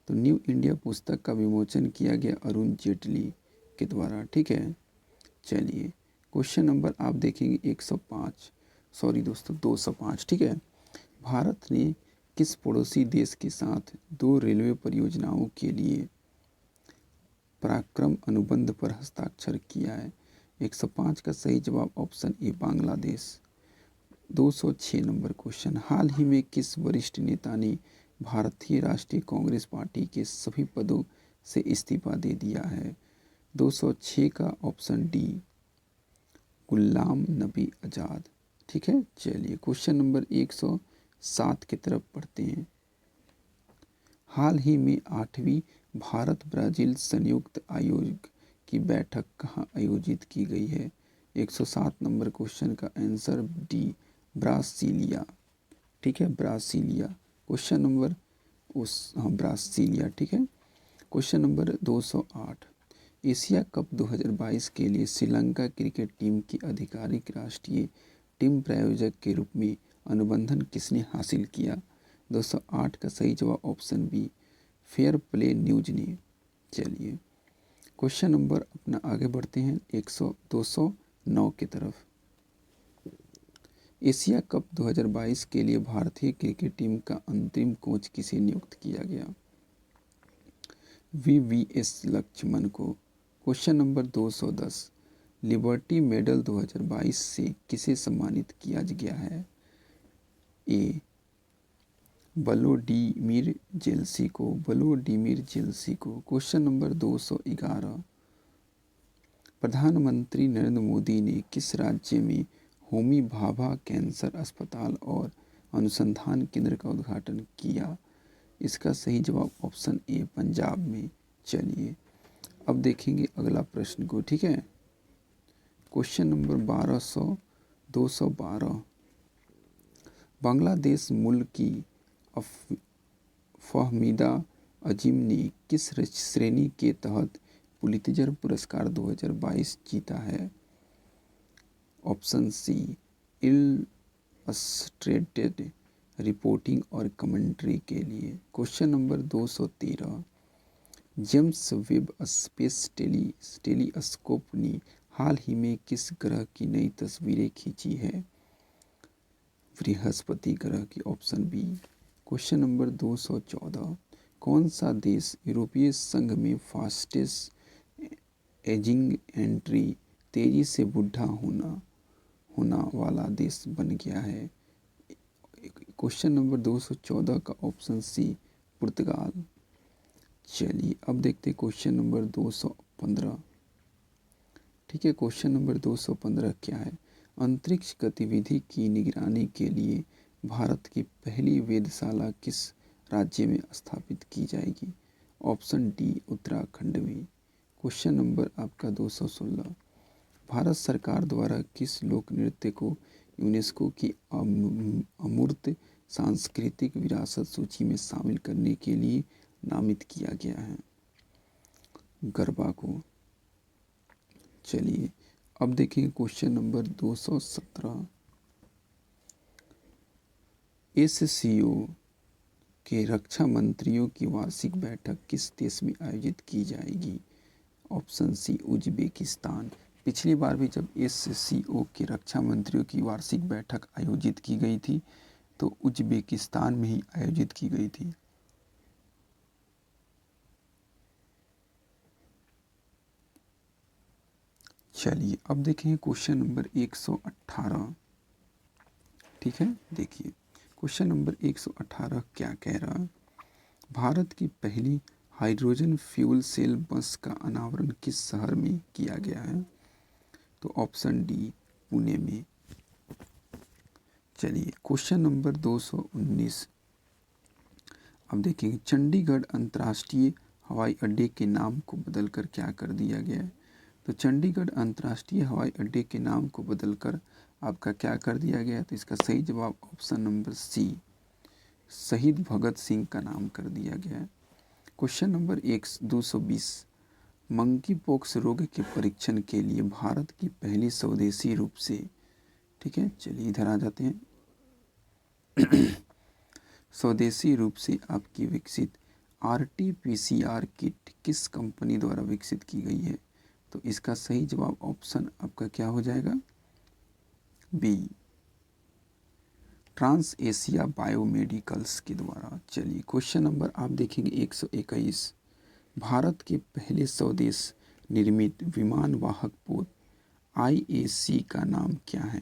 तो न्यू इंडिया पुस्तक का विमोचन किया गया अरुण जेटली के द्वारा। ठीक है, चलिए क्वेश्चन नंबर आप देखेंगे 105, सॉरी दोस्तों 205। ठीक है, भारत ने किस पड़ोसी देश के साथ 2 रेलवे परियोजनाओं के लिए पराक्रम अनुबंध पर हस्ताक्षर किया है? 105 का सही जवाब option A, Bangladesh. 206 number question, हाल ही में किस वरिष्ठ नेता ने भारतीय राष्ट्रीय कांग्रेस पार्टी के सभी पदों से इस्तीफा दे दिया है? 206 का ऑप्शन डी, गुलाम नबी आज़ाद। ठीक है, चलिए क्वेश्चन नंबर 107 की तरफ पढ़ते हैं। हाल ही में 8वीं भारत ब्राज़ील संयुक्त आयोग की बैठक कहाँ आयोजित की गई है? 107 नंबर क्वेश्चन का आंसर डी, ब्रासीलिया। ठीक है, ब्रासीलिया। Question number Brasilia. ठीक है, क्वेश्चन नंबर 208, एशिया कप 2022 के लिए श्रीलंका क्रिकेट टीम की आधिकारिक राष्ट्रीय टीम प्रायोजक के रूप में अनुबंधन किसने हासिल किया? 208 का सही जवाब option B, fair play news ने। चलिए क्वेश्चन नंबर अपना आगे बढ़ते हैं 209 की तरफ। एशिया कप 2022 के लिए भारतीय क्रिकेट टीम का अंतरिम कोच किसे नियुक्त किया गया? VVS लक्ष्मण को। क्वेश्चन नंबर 210, लिबर्टी मेडल 2022 से किसे सम्मानित किया गया है? ए, वोलोडिमिर जेलेंस्की को, वोलोडिमिर जेलेंस्की को। क्वेश्चन नंबर 211, प्रधानमंत्री नरेंद्र मोदी ने किस राज्य में होमी भाभा कैंसर अस्पताल और अनुसंधान केंद्र का उद्घाटन किया? इसका सही जवाब ऑप्शन ए पंजाब में। चलिए अब देखेंगे अगला प्रश्न को, ठीक है। Question number 212। बांग्लादेश मूल की फहमीदा अजीम ने किस श्रेणी के तहत पुलित्जर पुरस्कार 2022 जीता है? ऑप्शन सी इलस्ट्रेटेड रिपोर्टिंग और कमेंट्री के लिए। Question number 213। James Webb space telescope ने हाल ही में किस ग्रह की नई तस्वीरें खींची है? बृहस्पति ग्रह की, ऑप्शन बी। Question number 214। कौन सा देश यूरोपीय संघ में फास्टेस्ट एजिंग एंट्री तेजी से बूढ़ा होना वाला देश बन गया है? क्वेश्चन नंबर 214 का ऑप्शन सी पुर्तगाल। चलिए अब देखते हैं क्वेश्चन नंबर 215, ठीक है। क्वेश्चन नंबर 215 क्या है? अंतरिक्ष गतिविधि की निगरानी के लिए भारत की पहली वेधशाला किस राज्य में स्थापित की जाएगी? ऑप्शन डी उत्तराखंड में। क्वेश्चन नंबर आपका 216। भारत सरकार द्वारा किस लोक नृत्य को यूनेस्को की अमूर्त सांस्कृतिक विरासत सूची में शामिल करने के लिए नामित किया गया है? गरबा को। चलिए अब देखें क्वेश्चन नंबर 217। एससीओ के रक्षा मंत्रियों की वार्षिक बैठक किस देश में आयोजित की जाएगी? Option C Uzbekistan. पिछली बार भी जब एससीओ के रक्षा मंत्रियों की वार्षिक बैठक आयोजित की गई थी तो उज्बेकिस्तान में ही आयोजित की गई थी। चलिए अब देखें क्वेश्चन नंबर 118, ठीक है। देखिए क्वेश्चन नंबर 118 क्या कह रहा है? भारत की पहली हाइड्रोजन फ्यूल सेल बस का अनावरण किस शहर में किया गया है? तो ऑप्शन डी पुणे में। चलिए क्वेश्चन नंबर 219। अब देखेंगे चंडीगढ़ अंतर्राष्ट्रीय हवाई अड्डे के नाम को बदलकर क्या कर दिया गया है? तो चंडीगढ़ अंतर्राष्ट्रीय हवाई अड्डे के नाम को बदलकर आपका क्या कर दिया गया? तो इसका सही जवाब ऑप्शन नंबर सी शहीद भगत सिंह का नाम कर दिया गया है। Question number 220। मंकी पॉक्स रोग के परीक्षण के लिए भारत की पहली स्वदेशी रूप से, ठीक है। चलिए इधर आ जाते हैं। स्वदेशी रूप से आपकी विकसित RT-PCR किट किस कंपनी द्वारा विकसित की गई है? तो इसका सही जवाब ऑप्शन आपका क्या हो जाएगा? बी ट्रांस एशिया बायोमेडिकल्स के द्वारा। चलिए क्वेश्चन नंबर आप देखेंगे 121। भारत के पहले स्वदेश निर्मित विमान वाहक पोत IAC का नाम क्या है?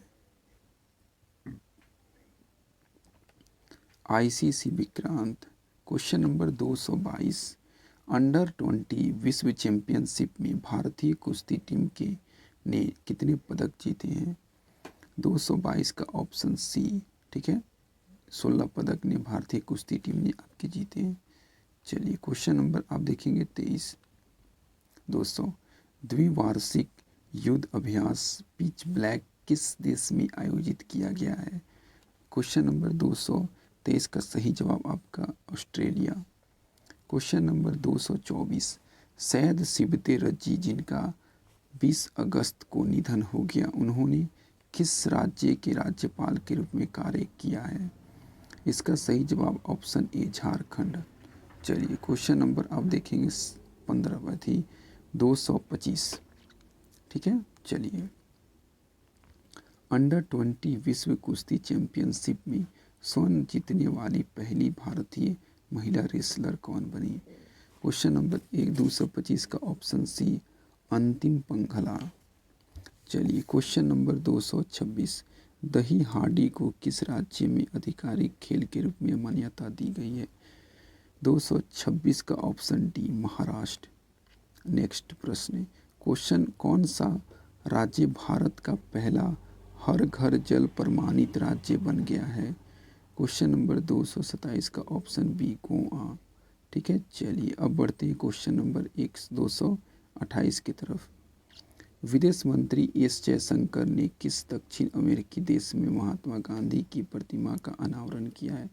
ICC Vikrant. Question number 222। Under 20 विश्व चैंपियनशिप में भारतीय कुश्ती टीम ने कितने पदक जीते हैं? 222 का ऑप्शन सी, ठीक है। 16 पदक ने भारतीय कुश्ती टीम ने आपके जीते हैं। चलिए क्वेश्चन नंबर आप देखेंगे 23। दोस्तों द्विवार्षिक युद्ध अभ्यास पिच ब्लैक किस देश में आयोजित किया गया है? क्वेश्चन नंबर 223 का सही जवाब आपका ऑस्ट्रेलिया। Question number 224। सैयद सिबते रजी जिनका 20 अगस्त को निधन हो गया, उन्होंने किस राज्य के राज्यपाल के रूप में कार्य किया है? इसका सही जवाब ऑप्शन ए झारखंड। चलिए क्वेश्चन नंबर आप देखेंगे 15 थी 225, ठीक है। चलिए अंडर 20 विश्व कुश्ती चैंपियनशिप में स्वर्ण जीतने वाली पहली भारतीय महिला रेसलर कौन बनी? क्वेश्चन नंबर 225 का ऑप्शन सी अंतिम पंघला। चलिए क्वेश्चन नंबर 226। दही हांडी को किस राज्य में आधिकारिक खेल के रूप में मान्यता दी गई है? 226 का ऑप्शन डी महाराष्ट्र। नेक्स्ट प्रश्न क्वेश्चन, कौन सा राज्य भारत का पहला हर घर जल प्रमाणित राज्य बन गया है? क्वेश्चन नंबर 227 का ऑप्शन बी गोवा। ठीक है, चलिए अब बढ़ते हैं क्वेश्चन नंबर 228 की तरफ। विदेश मंत्री एस जयशंकर ने किस दक्षिण अमेरिकी देश में महात्मा गांधी की प्रतिमा का अनावरण किया है?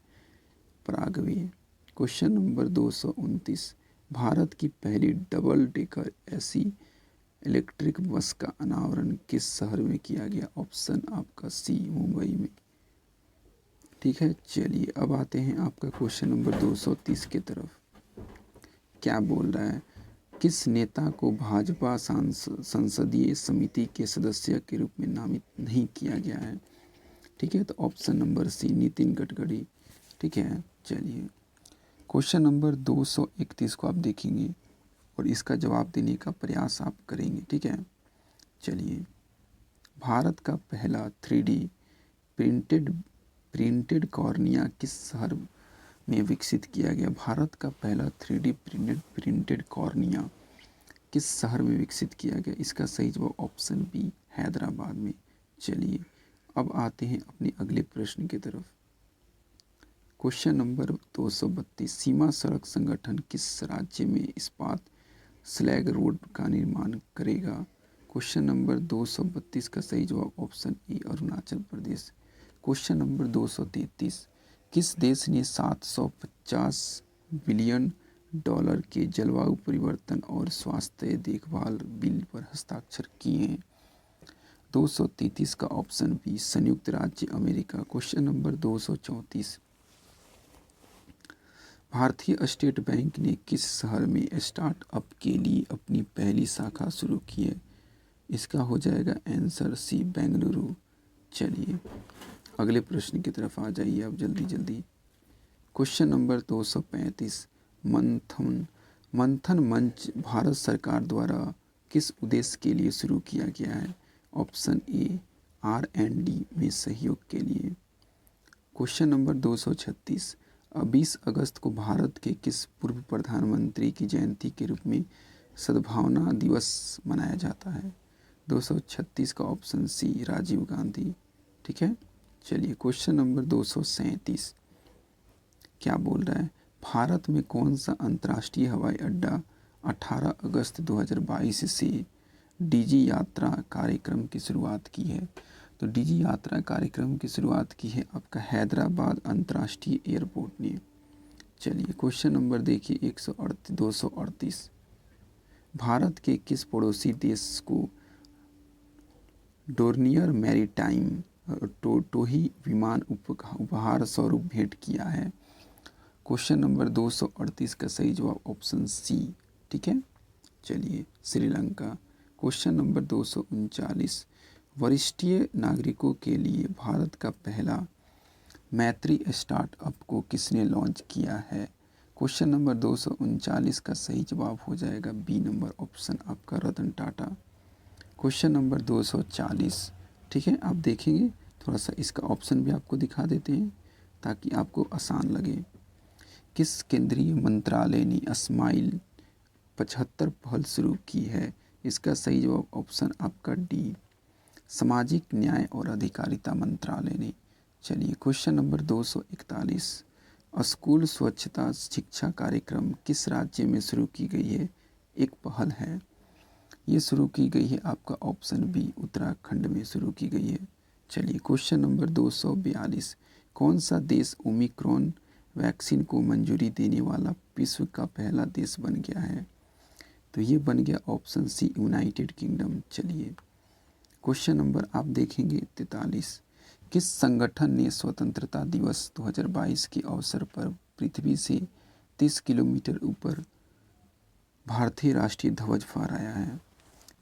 पराग्वे। क्वेश्चन नंबर 229, भारत की पहली double decker AC electric bus का अनावरण किस शहर में किया गया? ऑप्शन आपका सी मुंबई में। ठीक है, चलिए अब आते हैं आपका क्वेश्चन नंबर 230 की तरफ। क्या बोल रहा है? किस नेता को भाजपा संसदीय समिति के सदस्य के रूप में नामित नहीं किया गया है? ठीक है, तो option number C Nitin Gadkari. ठीक है, चलिए क्वेश्चन नंबर 231 को आप देखेंगे और इसका जवाब देने का प्रयास आप करेंगे। ठीक है, चलिए भारत का पहला 3D प्रिंटेड कॉर्निया किस शहर में विकसित किया गया? भारत का पहला 3D प्रिंटेड कॉर्निया किस शहर में विकसित किया गया? इसका सही जवाब ऑप्शन बी हैदराबाद में। चलिए अब आते हैं अपने अगले प्रश्न की तरफ। क्वेश्चन नंबर 232, सीमा सड़क संगठन किस राज्य में इस्पात स्लैग रोड का निर्माण करेगा? क्वेश्चन नंबर 232 का सही जवाब ऑप्शन ए अरुणाचल प्रदेश। क्वेश्चन नंबर 233, किस देश ने 750 बिलियन डॉलर के जलवायु परिवर्तन और स्वास्थ्य देखभाल बिल पर हस्ताक्षर किए हैं? 233 का ऑप्शन बी संयुक्त राज्य अमेरिका। क्वेश्चन नंबर 234, भारतीय स्टेट बैंक ने किस शहर में स्टार्टअप के लिए अपनी पहली शाखा शुरू की है? इसका हो जाएगा आंसर सी बेंगलुरु। चलिए अगले प्रश्न की तरफ आ जाइए अब जल्दी। क्वेश्चन नंबर 235, मंथन मंच भारत सरकार द्वारा किस उद्देश्य के लिए शुरू किया गया है? ऑप्शन ए R&D में सहयोग के लिए। क्वेश्चन नंबर 236, 20 अगस्त को भारत के किस पूर्व प्रधानमंत्री की जयंती के रूप में सद्भावना दिवस मनाया जाता है? 236 का ऑप्शन सी राजीव गांधी। ठीक है, चलिए क्वेश्चन नंबर 237 क्या बोल रहा है? भारत में कौन सा अंतर्राष्ट्रीय हवाई अड्डा 18 अगस्त 2022 से डीजी यात्रा कार्यक्रम की शुरुआत की है? तो डीजी यात्रा कार्यक्रम की शुरुआत की है आपका हैदराबाद अंतर्राष्ट्रीय एयरपोर्ट ने। चलिए क्वेश्चन नंबर देखिए 238, भारत के किस पड़ोसी देश को डोर्नियर मैरीटाइम टोही विमान उपहार स्वरूप भेंट किया है? क्वेश्चन नंबर 238 का सही जवाब ऑप्शन सी। ठीक है, चलिए श्रीलंका। क्वेश्चन नंबर 239, वरिष्ठ नागरिकों के लिए भारत का पहला मैत्री स्टार्टअप को किसने लॉन्च किया है? क्वेश्चन नंबर 239 का सही जवाब हो जाएगा बी नंबर ऑप्शन आपका रतन टाटा। क्वेश्चन नंबर 240, ठीक है, आप देखेंगे थोड़ा सा इसका ऑप्शन भी आपको दिखा देते हैं ताकि आपको आसान लगे। किस केंद्रीय मंत्रालय ने स्माइल 75 पहल शुरू की है? इसका सही जवाब ऑप्शन आपका डी सामाजिक न्याय और अधिकारिता मंत्रालय ने। चलिए क्वेश्चन नंबर 241, स्कूल स्वच्छता शिक्षा कार्यक्रम किस राज्य में शुरू की गई है? एक पहल है, ये शुरू की गई है आपका ऑप्शन बी उत्तराखंड में शुरू की गई है। चलिए क्वेश्चन नंबर 242, कौन सा देश ओमिक्रॉन वैक्सीन को मंजूरी देने वाला विश्व का पहला देश बन गया है? तो ये बन गया ऑप्शन सी यूनाइटेड किंगडम। चलिए क्वेश्चन नंबर आप देखेंगे 43, किस संगठन ने स्वतंत्रता दिवस 2022 के अवसर पर पृथ्वी से 30 किलोमीटर ऊपर भारतीय राष्ट्रीय ध्वज फहराया है?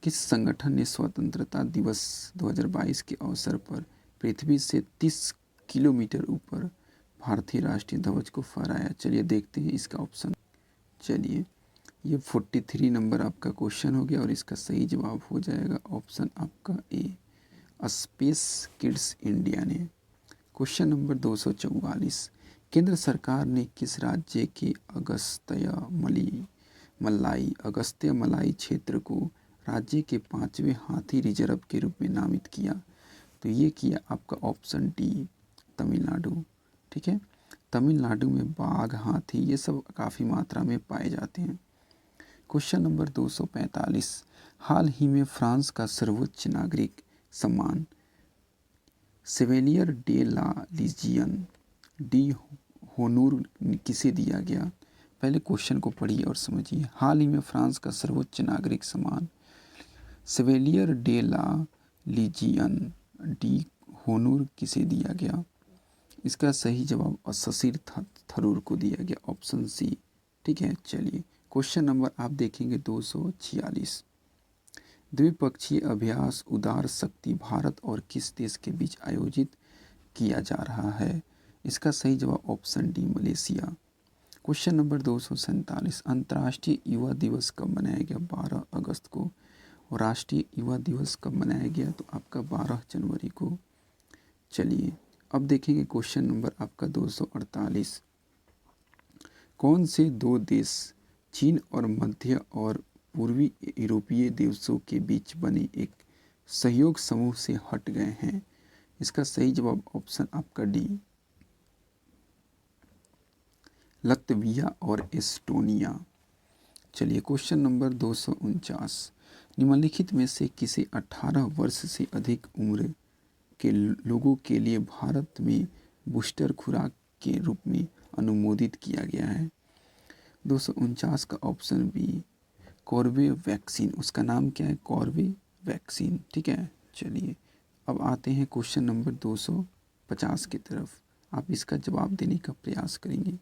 किस संगठन ने स्वतंत्रता दिवस 2022 के अवसर पर पृथ्वी से 30 किलोमीटर ऊपर भारतीय राष्ट्रीय ध्वज को फहराया? चलिए देखते हैं इसका ऑप्शन। चलिए ये 43 नंबर आपका क्वेश्चन हो गया और इसका सही जवाब हो जाएगा ऑप्शन आपका ए स्पेस किड्स इंडिया ने। क्वेश्चन नंबर 244, केंद्र सरकार ने किस राज्य के अगस्त्य मलाई क्षेत्र को राज्य के 5वें हाथी रिजर्व के रूप में नामित किया? तो ये किया आपका ऑप्शन डी, तमिलनाडु। ठीक है, तमिलनाडु में बाघ, हाथी ये सब काफ़ी मात्रा में पाए जाते हैं। क्वेश्चन नंबर 245, हाल ही में फ्रांस का सर्वोच्च नागरिक सम्मान सेवेलियर डे ला लीजियन डी होनूर किसे दिया गया? पहले क्वेश्चन को पढ़िए और समझिए। हाल ही में फ्रांस का सर्वोच्च नागरिक सम्मान सेवेलियर डे ला लीजियन डी होनूर किसे दिया गया? इसका सही जवाब शशिर थरूर को दिया गया, ऑप्शन सी। ठीक है, चलिए क्वेश्चन नंबर आप देखेंगे 246, द्विपक्षीय अभ्यास उदार शक्ति भारत और किस देश के बीच आयोजित किया जा रहा है? इसका सही जवाब option D, Malaysia. Question number 247, अंतर्राष्ट्रीय युवा दिवस कब मनाया गया? 12 अगस्त को। और राष्ट्रीय युवा दिवस कब मनाया गया? तो आपका 12 जनवरी को। चलिए अब देखेंगे क्वेश्चन नंबर आपका 248, कौन से दो देश चीन और मध्य और पूर्वी यूरोपीय देशों के बीच बने एक सहयोग समूह से हट गए हैं? इसका सही जवाब ऑप्शन आपका डी, लत्विया और एस्टोनिया। चलिए क्वेश्चन नंबर 249, निम्नलिखित में से किसे 18 वर्ष से अधिक उम्र के लोगों के लिए भारत में बूस्टर खुराक के रूप में अनुमोदित किया गया है? 249 का ऑप्शन बी, कॉर्बे वैक्सीन। उसका नाम क्या है? कॉर्बे वैक्सीन। ठीक है, चलिए अब आते हैं क्वेश्चन नंबर 250 की तरफ। आप इसका जवाब देने का प्रयास करेंगे।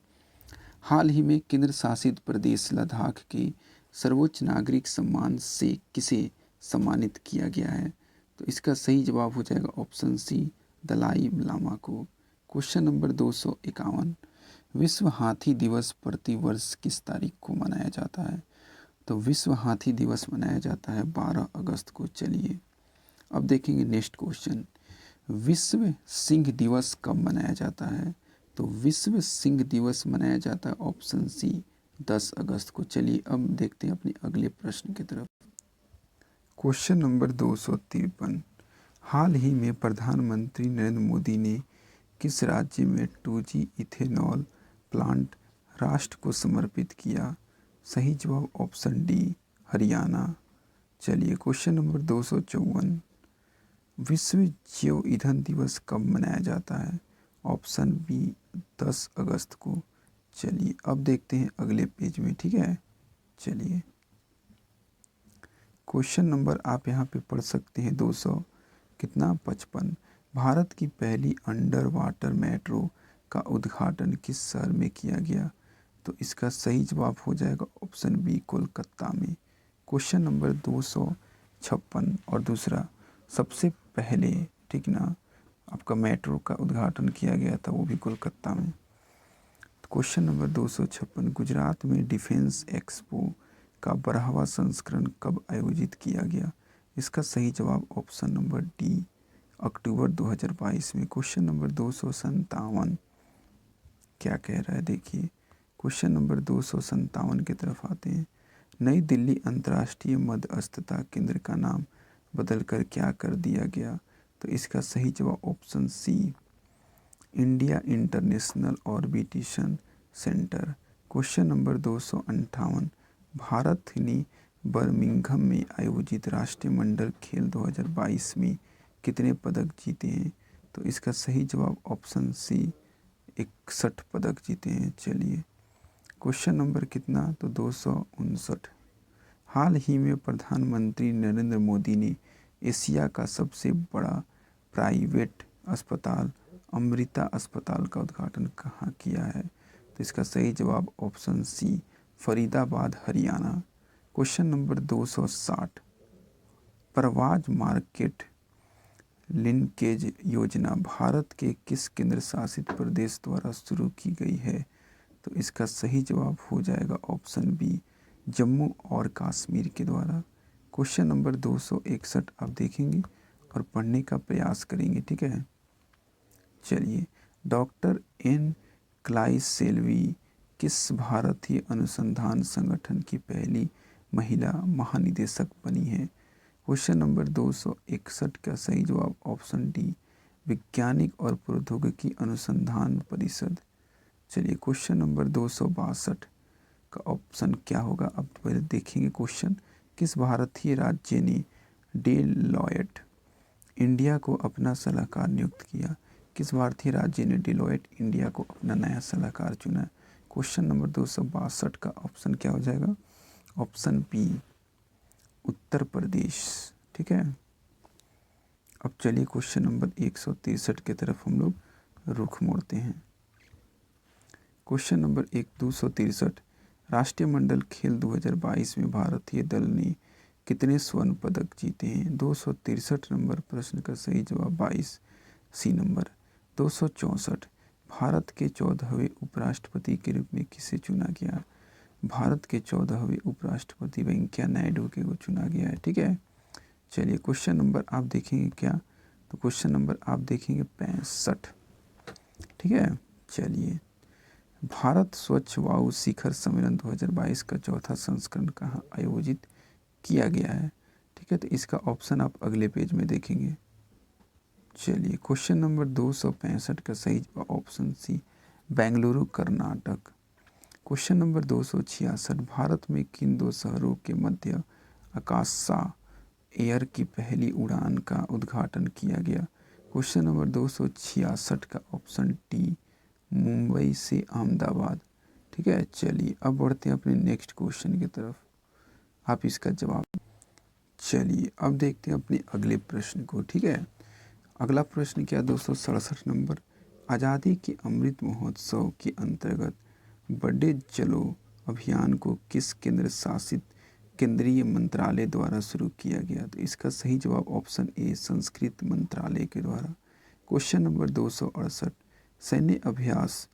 हाल ही में केंद्र शासित प्रदेश लद्दाख के सर्वोच्च नागरिक सम्मान से किसे सम्मानित किया गया है? तो इसका सही जवाब हो जाएगा ऑप्शन सी, दलाई लामा को। क्वेश्चन नंबर 251, विश्व हाथी दिवस प्रति वर्ष किस तारीख को मनाया जाता है? तो विश्व हाथी दिवस मनाया जाता है 12 अगस्त को। चलिए अब देखेंगे नेक्स्ट क्वेश्चन, विश्व सिंह दिवस कब मनाया जाता है? तो विश्व सिंह दिवस मनाया जाता है ऑप्शन सी, 10 अगस्त को। चलिए अब देखते हैं अपने अगले प्रश्न की तरफ। क्वेश्चन नंबर 253, हाल ही में प्रधानमंत्री नरेंद्र मोदी ने किस राज्य में 2G इथेनॉल प्लांट राष्ट्र को समर्पित किया? सही जवाब ऑप्शन डी, हरियाणा। चलिए क्वेश्चन नंबर 254, विश्व जैव ईंधन दिवस कब मनाया जाता है? ऑप्शन बी, 10 अगस्त को। चलिए अब देखते हैं अगले पेज में। ठीक है, चलिए क्वेश्चन नंबर आप यहाँ पे पढ़ सकते हैं 255, भारत की पहली अंडर वाटर मेट्रो का उद्घाटन किस शहर में किया गया? तो इसका सही जवाब हो जाएगा ऑप्शन बी, कोलकाता में। क्वेश्चन नंबर 256 और दूसरा, सबसे पहले ठीक ना आपका मेट्रो का उद्घाटन किया गया था वो भी कोलकाता में। क्वेश्चन नंबर 256, गुजरात में डिफेंस एक्सपो का 12वां संस्करण कब आयोजित किया गया? इसका सही जवाब ऑप्शन नंबर डी, अक्टूबर 2022 में। क्वेश्चन नंबर 257 क्या कह रहा है देखिए। क्वेश्चन नंबर 257 की तरफ आते हैं, नई दिल्ली अंतर्राष्ट्रीय मध्यस्थता केंद्र का नाम बदलकर क्या कर दिया गया? तो इसका सही जवाब option C, India International Arbitration Centre. Question number 258, भारत ने बर्मिंघम में आयोजित राष्ट्रमंडल खेल 2022 में कितने पदक जीते हैं? तो इसका सही जवाब ऑप्शन सी, 61 पदक जीते हैं। चलिए क्वेश्चन नंबर कितना? तो 259, हाल ही में प्रधानमंत्री नरेंद्र मोदी ने एशिया का सबसे बड़ा प्राइवेट अस्पताल अमृता अस्पताल का उद्घाटन कहाँ किया है? तो इसका सही जवाब option C, Faridabad, Haryana. Question number 260, Parwaz market linkage योजना भारत के किस केंद्र शासित प्रदेश द्वारा शुरू की गई है? तो इसका सही जवाब हो जाएगा ऑप्शन बी, जम्मू और कश्मीर के द्वारा। क्वेश्चन नंबर 261 आप देखेंगे और पढ़ने का प्रयास करेंगे। ठीक है, चलिए डॉक्टर एन क्लाइसेल्वी किस भारतीय अनुसंधान संगठन की पहली महिला महानिदेशक बनी है? क्वेश्चन नंबर 261 का सही जवाब ऑप्शन डी, वैज्ञानिक और प्रौद्योगिकी अनुसंधान परिषद। चलिए क्वेश्चन नंबर 262 का ऑप्शन क्या होगा? अब पहले देखेंगे क्वेश्चन। किस भारतीय राज्य ने डेलॉयट इंडिया को अपना सलाहकार नियुक्त किया? किस भारतीय राज्य ने डेलॉयट इंडिया को अपना नया सलाहकार चुना? क्वेश्चन नंबर 262 का ऑप्शन क्या हो जाएगा? Option B, Uttar Pradesh. ठीक है। अब चलिए क्वेश्चन नंबर 163 की तरफ हम लोग रुख मोड़ते हैं। क्वेश्चन नंबर 263, राष्ट्रीय मंडल खेल 2022 में भारतीय दल ने कितने स्वर्ण पदक जीते हैं? 263 नंबर प्रश्न का सही जवाब 22 सी नंबर। 264, भारत के 14वें उपराष्ट्रपति के रूप में किसे चुना गया? भारत के 14वें उपराष्ट्रपति वेंकैया नायडू के को चुना गया है। ठीक है। चलिए क्वेश्चन नंबर आप देखेंगे क्या? तो क्वेश्चन नंबर आप देखेंगे 65। ठीक है। चलिए, भारत स्वच्छ वायु शिखर सम्मेलन 2022 का चौथा संस्करण कहाँ आयोजित किया गया है? ठीक है। तो इसका ऑप्शन आप अगले पेज में देखेंगे। चलिए क्वेश्चन नंबर 265 का सही option C, Bengaluru Karnataka. Question number 266, भारत में किन दो शहरों के मध्य आकाशा एयर की पहली उड़ान का उद्घाटन किया गया? क्वेश्चन नंबर 266 का ऑप्शन डी, मुंबई से अहमदाबाद। ठीक है। चलिए अब बढ़ते हैं अपने नेक्स्ट क्वेश्चन की तरफ, आप इसका जवाब। चलिए अब देखते हैं अपने अगले प्रश्न को। ठीक है। अगला प्रश्न क्या? 267 नंबर, आज़ादी के अमृत महोत्सव के अंतर्गत बड़े चलो अभियान को किस केंद्र शासित केंद्रीय मंत्रालय द्वारा शुरू किया गया? तो इसका सही जवाब ऑप्शन ए, संस्कृत मंत्रालय के द्वारा। क्वेश्चन नंबर 268, सैन्य अभ्यास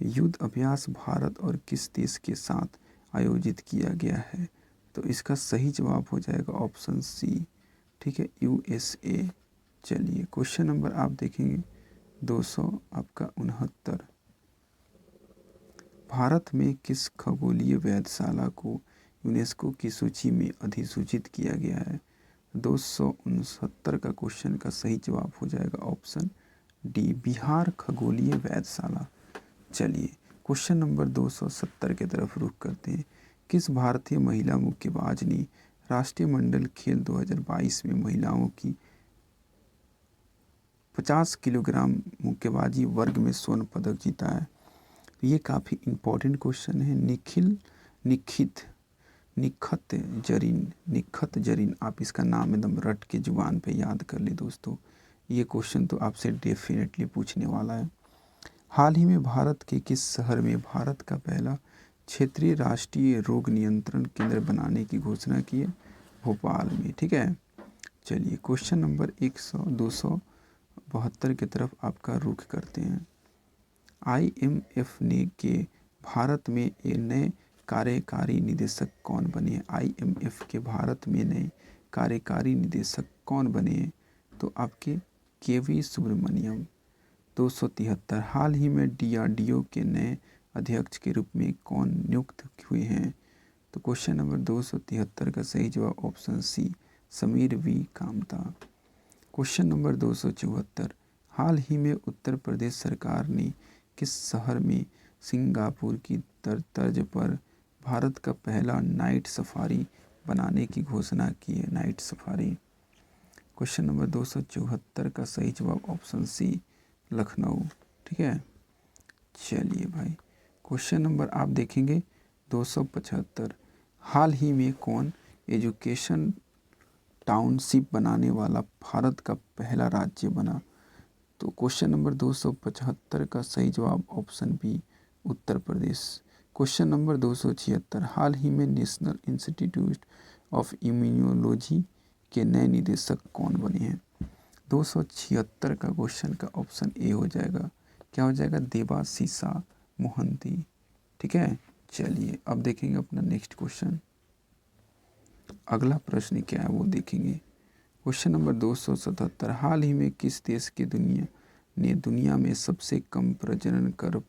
युद्ध अभ्यास भारत और किस देश के साथ आयोजित किया गया है? तो इसका सही जवाब हो जाएगा ऑप्शन सी। ठीक है, USA। चलिए क्वेश्चन नंबर आप देखेंगे 269, भारत में किस खगोलीय वेधशाला को यूनेस्को की सूची में अधिसूचित किया गया है? 269 का क्वेश्चन का सही जवाब हो जाएगा ऑप्शन डी, बिहार खगोलीय वेधशाला। चलिए क्वेश्चन नंबर 270 की तरफ रुख करते हैं। किस भारतीय महिला मुक्केबाज ने राष्ट्रीय मंडल खेल 2022 में महिलाओं की 50 किलोग्राम मुक्केबाजी वर्ग में स्वर्ण पदक जीता है? ये काफ़ी इम्पोर्टेंट क्वेश्चन है। निखत जरीन, आप इसका नाम एकदम रट के जुबान पे याद कर ले दोस्तों। ये क्वेश्चन तो आपसे डेफिनेटली पूछने वाला है। हाल ही में भारत के किस शहर में भारत का पहला क्षेत्रीय राष्ट्रीय रोग नियंत्रण केंद्र बनाने की घोषणा की है? भोपाल में। ठीक है। चलिए क्वेश्चन नंबर 272 की तरफ आपका रुख करते हैं। IMF ने के भारत में नए कार्यकारी निदेशक कौन बने हैं? IMF के भारत में नए कार्यकारी निदेशक कौन बने हैं? तो आपके KV सुब्रमण्यम। 273, हाल ही में DRDO के नए अध्यक्ष के रूप में कौन नियुक्त हुए हैं? तो क्वेश्चन नंबर 273 का सही जवाब option C, Sameer V Kamat. Question number 274, हाल ही में उत्तर प्रदेश सरकार ने किस शहर में सिंगापुर की तर्ज पर भारत का पहला नाइट सफारी बनाने की घोषणा की है? Night safari. क्वेश्चन नंबर 274 का सही जवाब ऑप्शन सी, लखनऊ। ठीक है। चलिए भाई क्वेश्चन नंबर आप देखेंगे 275, हाल ही में कौन एजुकेशन टाउनशिप बनाने वाला भारत का पहला राज्य बना? तो क्वेश्चन नंबर 275 का सही जवाब option B, Uttar Pradesh. Question number 276, हाल ही में नेशनल इंस्टीट्यूट ऑफ इम्यूनोलॉजी के नए निदेशक कौन बने हैं? 276 का क्वेश्चन का ऑप्शन ए हो जाएगा। क्या हो जाएगा? देवाशीषा मोहंती। ठीक है। चलिए अब देखेंगे अपना नेक्स्ट क्वेश्चन। अगला प्रश्न क्या है वो देखेंगे। क्वेश्चन नंबर 277, हाल ही में किस देश के दुनिया में सबसे कम प्रजनन कर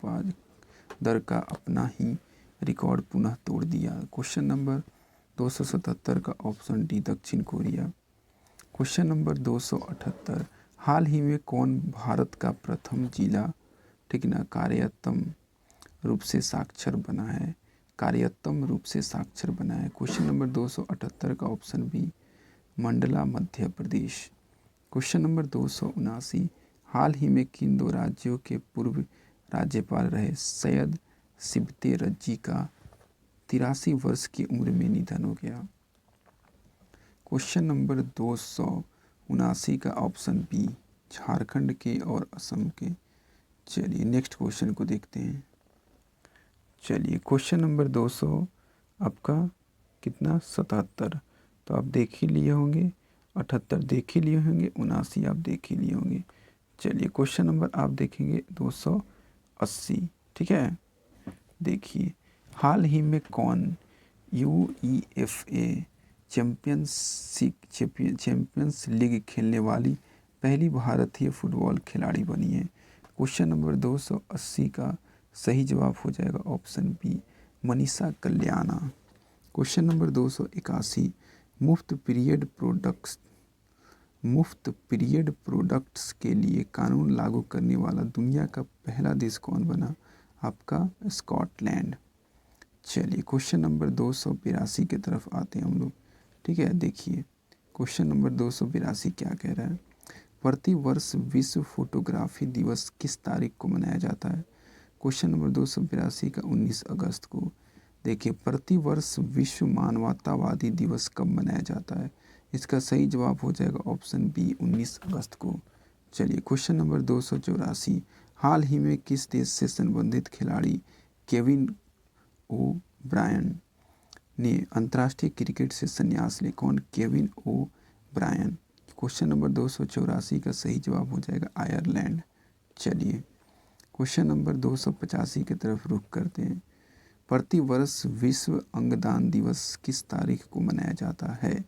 दर का अपना ही रिकॉर्ड पुनः तोड़ दिया? क्वेश्चन नंबर 277 का ऑप्शन डी दक्षिण कोरिया। क्वेश्चन नंबर 278, हाल ही में कौन भारत का प्रथम जिला, ठीक ना, कार्यात्मक रूप से साक्षर बना है, कार्यात्मक रूप से साक्षर बना है। क्वेश्चन नंबर 278 का option B Mandla Madhya Pradesh. Question number 279, हाल ही में किन दो राज्यों के पूर्व राज्यपाल रहे सैयद सिबते रज्जी का 83 वर्ष की उम्र में निधन हो गया। क्वेश्चन नंबर 279 का ऑप्शन बी झारखंड के और असम के। चलिए नेक्स्ट क्वेश्चन को देखते हैं। चलिए क्वेश्चन नंबर 200 आपका कितना 77, तो आप देख ही लिए होंगे, 78 देख ही लिए होंगे, 79 आप देख ही लिए होंगे। चलिए क्वेश्चन नंबर आप देखेंगे 280, ठीक है। देखिए, हाल ही में कौन UEFA चैंपियंस लीग खेलने वाली पहली भारतीय फुटबॉल खिलाड़ी बनी है। क्वेश्चन नंबर 280 का सही जवाब हो जाएगा ऑप्शन बी मनीषा कल्याणा। क्वेश्चन नंबर 281, मुफ्त पीरियड प्रोडक्ट्स के लिए कानून लागू करने वाला दुनिया का पहला देश कौन बना, आपका स्कॉटलैंड। चलिए क्वेश्चन नंबर 282 की तरफ आते हैं हम लोग, ठीक है। देखिए क्वेश्चन नंबर 282 क्या कह रहा है, प्रति वर्ष विश्व फोटोग्राफी दिवस किस तारीख को मनाया जाता है। क्वेश्चन नंबर 282 का 19 अगस्त को। देखिए, प्रति वर्ष विश्व मानवतावादी दिवस कब मनाया जाता है, इसका सही जवाब हो जाएगा ऑप्शन बी 19 अगस्त को। चलिए क्वेश्चन नंबर 284, हाल ही में किस देश से संबंधित खिलाड़ी केविन ओ ब्रायन ने अंतर्राष्ट्रीय क्रिकेट से संन्यास ले, कौन, केविन ओ ब्रायन। क्वेश्चन नंबर 284 का सही जवाब हो जाएगा आयरलैंड। चलिए क्वेश्चन नंबर 285 की तरफ रुख करते हैं, प्रति वर्ष विश्व अंगदान दिवस किस तारीख को मनाया जाता है।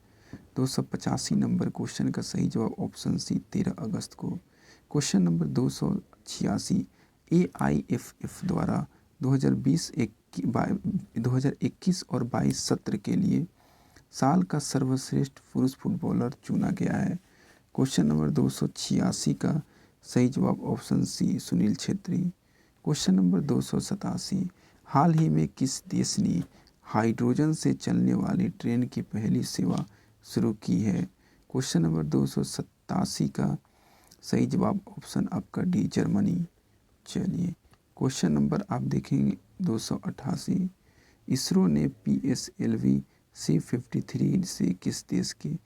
285 नंबर क्वेश्चन का सही जवाब ऑप्शन सी 13 अगस्त को। क्वेश्चन नंबर 286, AIFF द्वारा 2021 और 22 सत्र के लिए साल का सर्वश्रेष्ठ पुरुष फुटबॉलर चुना गया है। क्वेश्चन नंबर 286 का सही जवाब option C Sunil Chhetri. Question number 287, हाल ही में किस देश ने हाइड्रोजन से चलने वाली ट्रेन की पहली सेवा शुरू की है। क्वेश्चन नंबर 287 का सही जवाब ऑप्शन आपका डी जर्मनी। चलिए क्वेश्चन नंबर आप देखेंगे 288, इसरो ने PSLV C-53 से किस देश के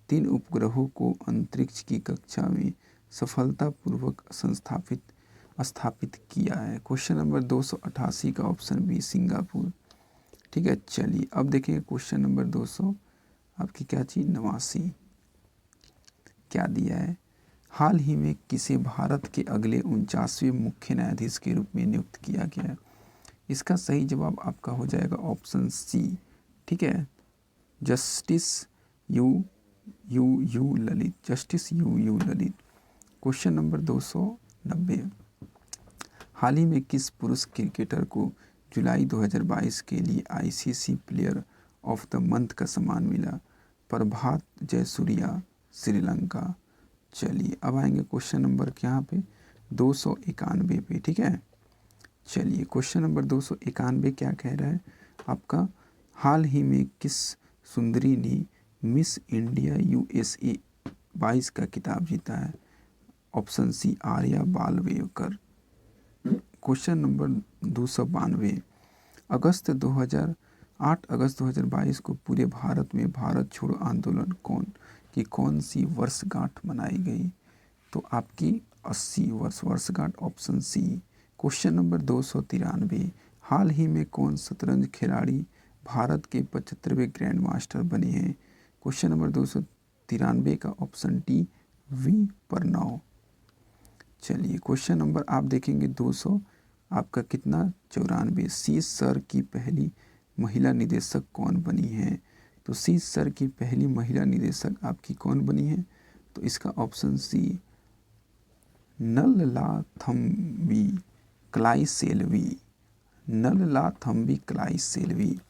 3 उपग्रहों को अंतरिक्ष की कक्षा में सफलतापूर्वक स्थापित किया है। क्वेश्चन नंबर 288 का ऑप्शन बी सिंगापुर, ठीक है। चलिए अब देखेंगे क्वेश्चन नंबर 200 आपकी क्या चीज 89 क्या दिया है, हाल ही में किसे भारत के अगले 49वें मुख्य न्यायाधीश के रूप में नियुक्त किया गया है। इसका सही जवाब आपका हो जाएगा ऑप्शन सी, ठीक है, justice U Lalit, justice U Lalit. Question number 290, हाल ही में किस पुरुष क्रिकेटर को जुलाई 2022 के लिए ICC player of the month का सम्मान मिला। प्रभात जयसूर्या, श्रीलंका। चलिए अब आएंगे क्वेश्चन नंबर यहाँ पे 291 पे, ठीक है। चलिए क्वेश्चन नंबर 291 क्या कह रहा है आपका, हाल ही में किस सुंदरी ने मिस इंडिया USA 22 का खिताब जीता है। Option C Arya Walvekar. Question number 292, 8 अगस्त 2022 को पूरे भारत में भारत छोड़ो आंदोलन कौन सी वर्षगांठ मनाई गई। तो आपकी 80 वर्षगांठ ऑप्शन सी। क्वेश्चन नंबर 293, हाल ही में कौन शतरंज खिलाड़ी भारत के 75वें ग्रैंड मास्टर बने हैं। क्वेश्चन नंबर 293 का ऑप्शन डी वी प्रणव। चलिए क्वेश्चन नंबर आप देखेंगे 200 आपका कितना 94, सी सर की पहली महिला निदेशक कौन बनी है। तो सी सर की पहली महिला निदेशक आपकी कौन बनी है, तो इसका ऑप्शन सी नललाथम्बी क्लाइसेल्वी, नललाथम्बी क्लाइसेल्वी।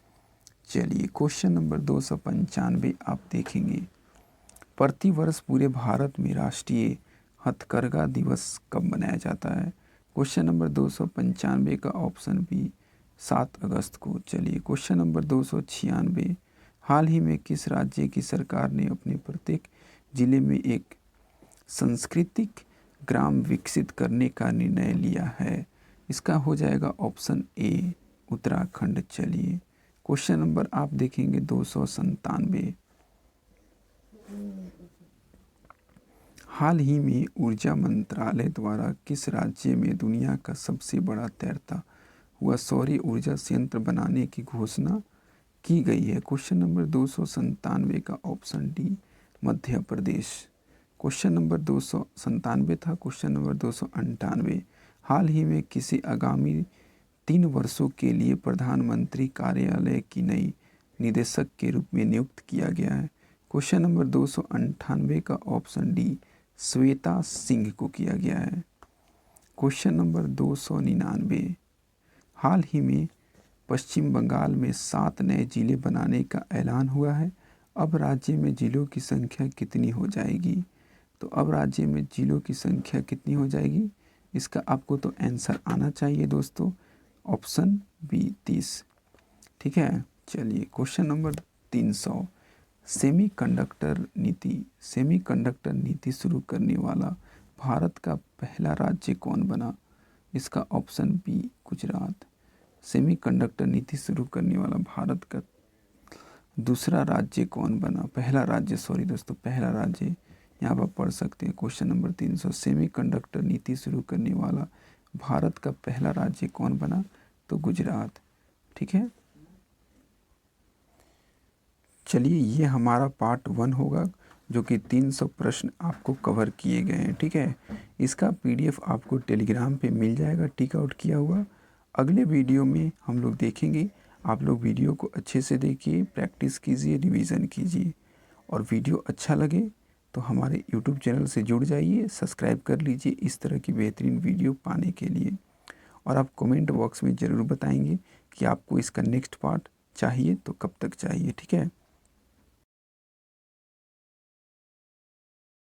चलिए क्वेश्चन नंबर 295 आप देखेंगे, प्रतिवर्ष पूरे भारत में राष्ट्रीय हथकरघा दिवस कब मनाया जाता है? क्वेश्चन नंबर 295 का ऑप्शन बी 7 अगस्त को। चलिए क्वेश्चन नंबर 296, हाल ही में किस राज्य की सरकार ने अपने प्रत्येक जिले में एक सांस्कृतिक ग्राम विकसित करने का निर्णय लिया है? इसका हो जाएगा ऑप्शन ए उत्तराखंड। चलिए क्वेश्चन नंबर आप देखेंगे 297, हाल ही में ऊर्जा मंत्रालय द्वारा किस राज्य में दुनिया का सबसे बड़ा तैरता हुआ सौर ऊर्जा संयंत्र बनाने की घोषणा की गई है? क्वेश्चन नंबर 297 का option D Madhya Pradesh. Question number 297 था। क्वेश्चन नंबर 298, हाल ही में किसी आगामी 3 वर्षों के लिए प्रधानमंत्री कार्यालय की नई निदेशक के रूप में नियुक्त किया गया है? क्वेश्चन नंबर 298 का ऑप्शन डी श्वेता सिंह को किया गया है। क्वेश्चन नंबर 299, हाल ही में पश्चिम बंगाल में 7 नए जिले बनाने का ऐलान हुआ है। अब राज्य में जिलों की संख्या कितनी हो जाएगी? तो अब राज्य में जिलों की संख्या कितनी हो जाएगी? इसका आपको तो आंसर आना चाहिए दोस्तों, ऑप्शन बी 30। ठीक है, चलिए क्वेश्चन नंबर 300, सेमीकंडक्टर नीति शुरू करने वाला भारत का पहला राज्य कौन बना? इसका ऑप्शन बी गुजरात। सेमीकंडक्टर नीति शुरू करने वाला भारत का दूसरा राज्य कौन बना? पहला राज्य यहाँ पर पढ़ सकते हैं। क्वेश्चन नंबर 300, सेमीकंडक्टर नीति शुरू करने वाला भारत का पहला राज्य कौन बना? तो गुजरात। ठीक है, चलिए ये हमारा पार्ट 1 होगा, जो कि 300 प्रश्न आपको कवर किए गए हैं। ठीक है, इसका PDF आपको टेलीग्राम पे मिल जाएगा टिक आउट किया हुआ। अगले वीडियो में हम लोग देखेंगे, आप लोग वीडियो को अच्छे से देखिए, प्रैक्टिस कीजिए, रिवीजन कीजिए, और वीडियो अच्छा लगे तो हमारे YouTube चैनल से जुड़ जाइए, सब्सक्राइब कर लीजिए इस तरह की बेहतरीन वीडियो पाने के लिए। और आप कमेंट बॉक्स में ज़रूर बताएंगे कि आपको इसका नेक्स्ट पार्ट चाहिए तो कब तक चाहिए। ठीक है।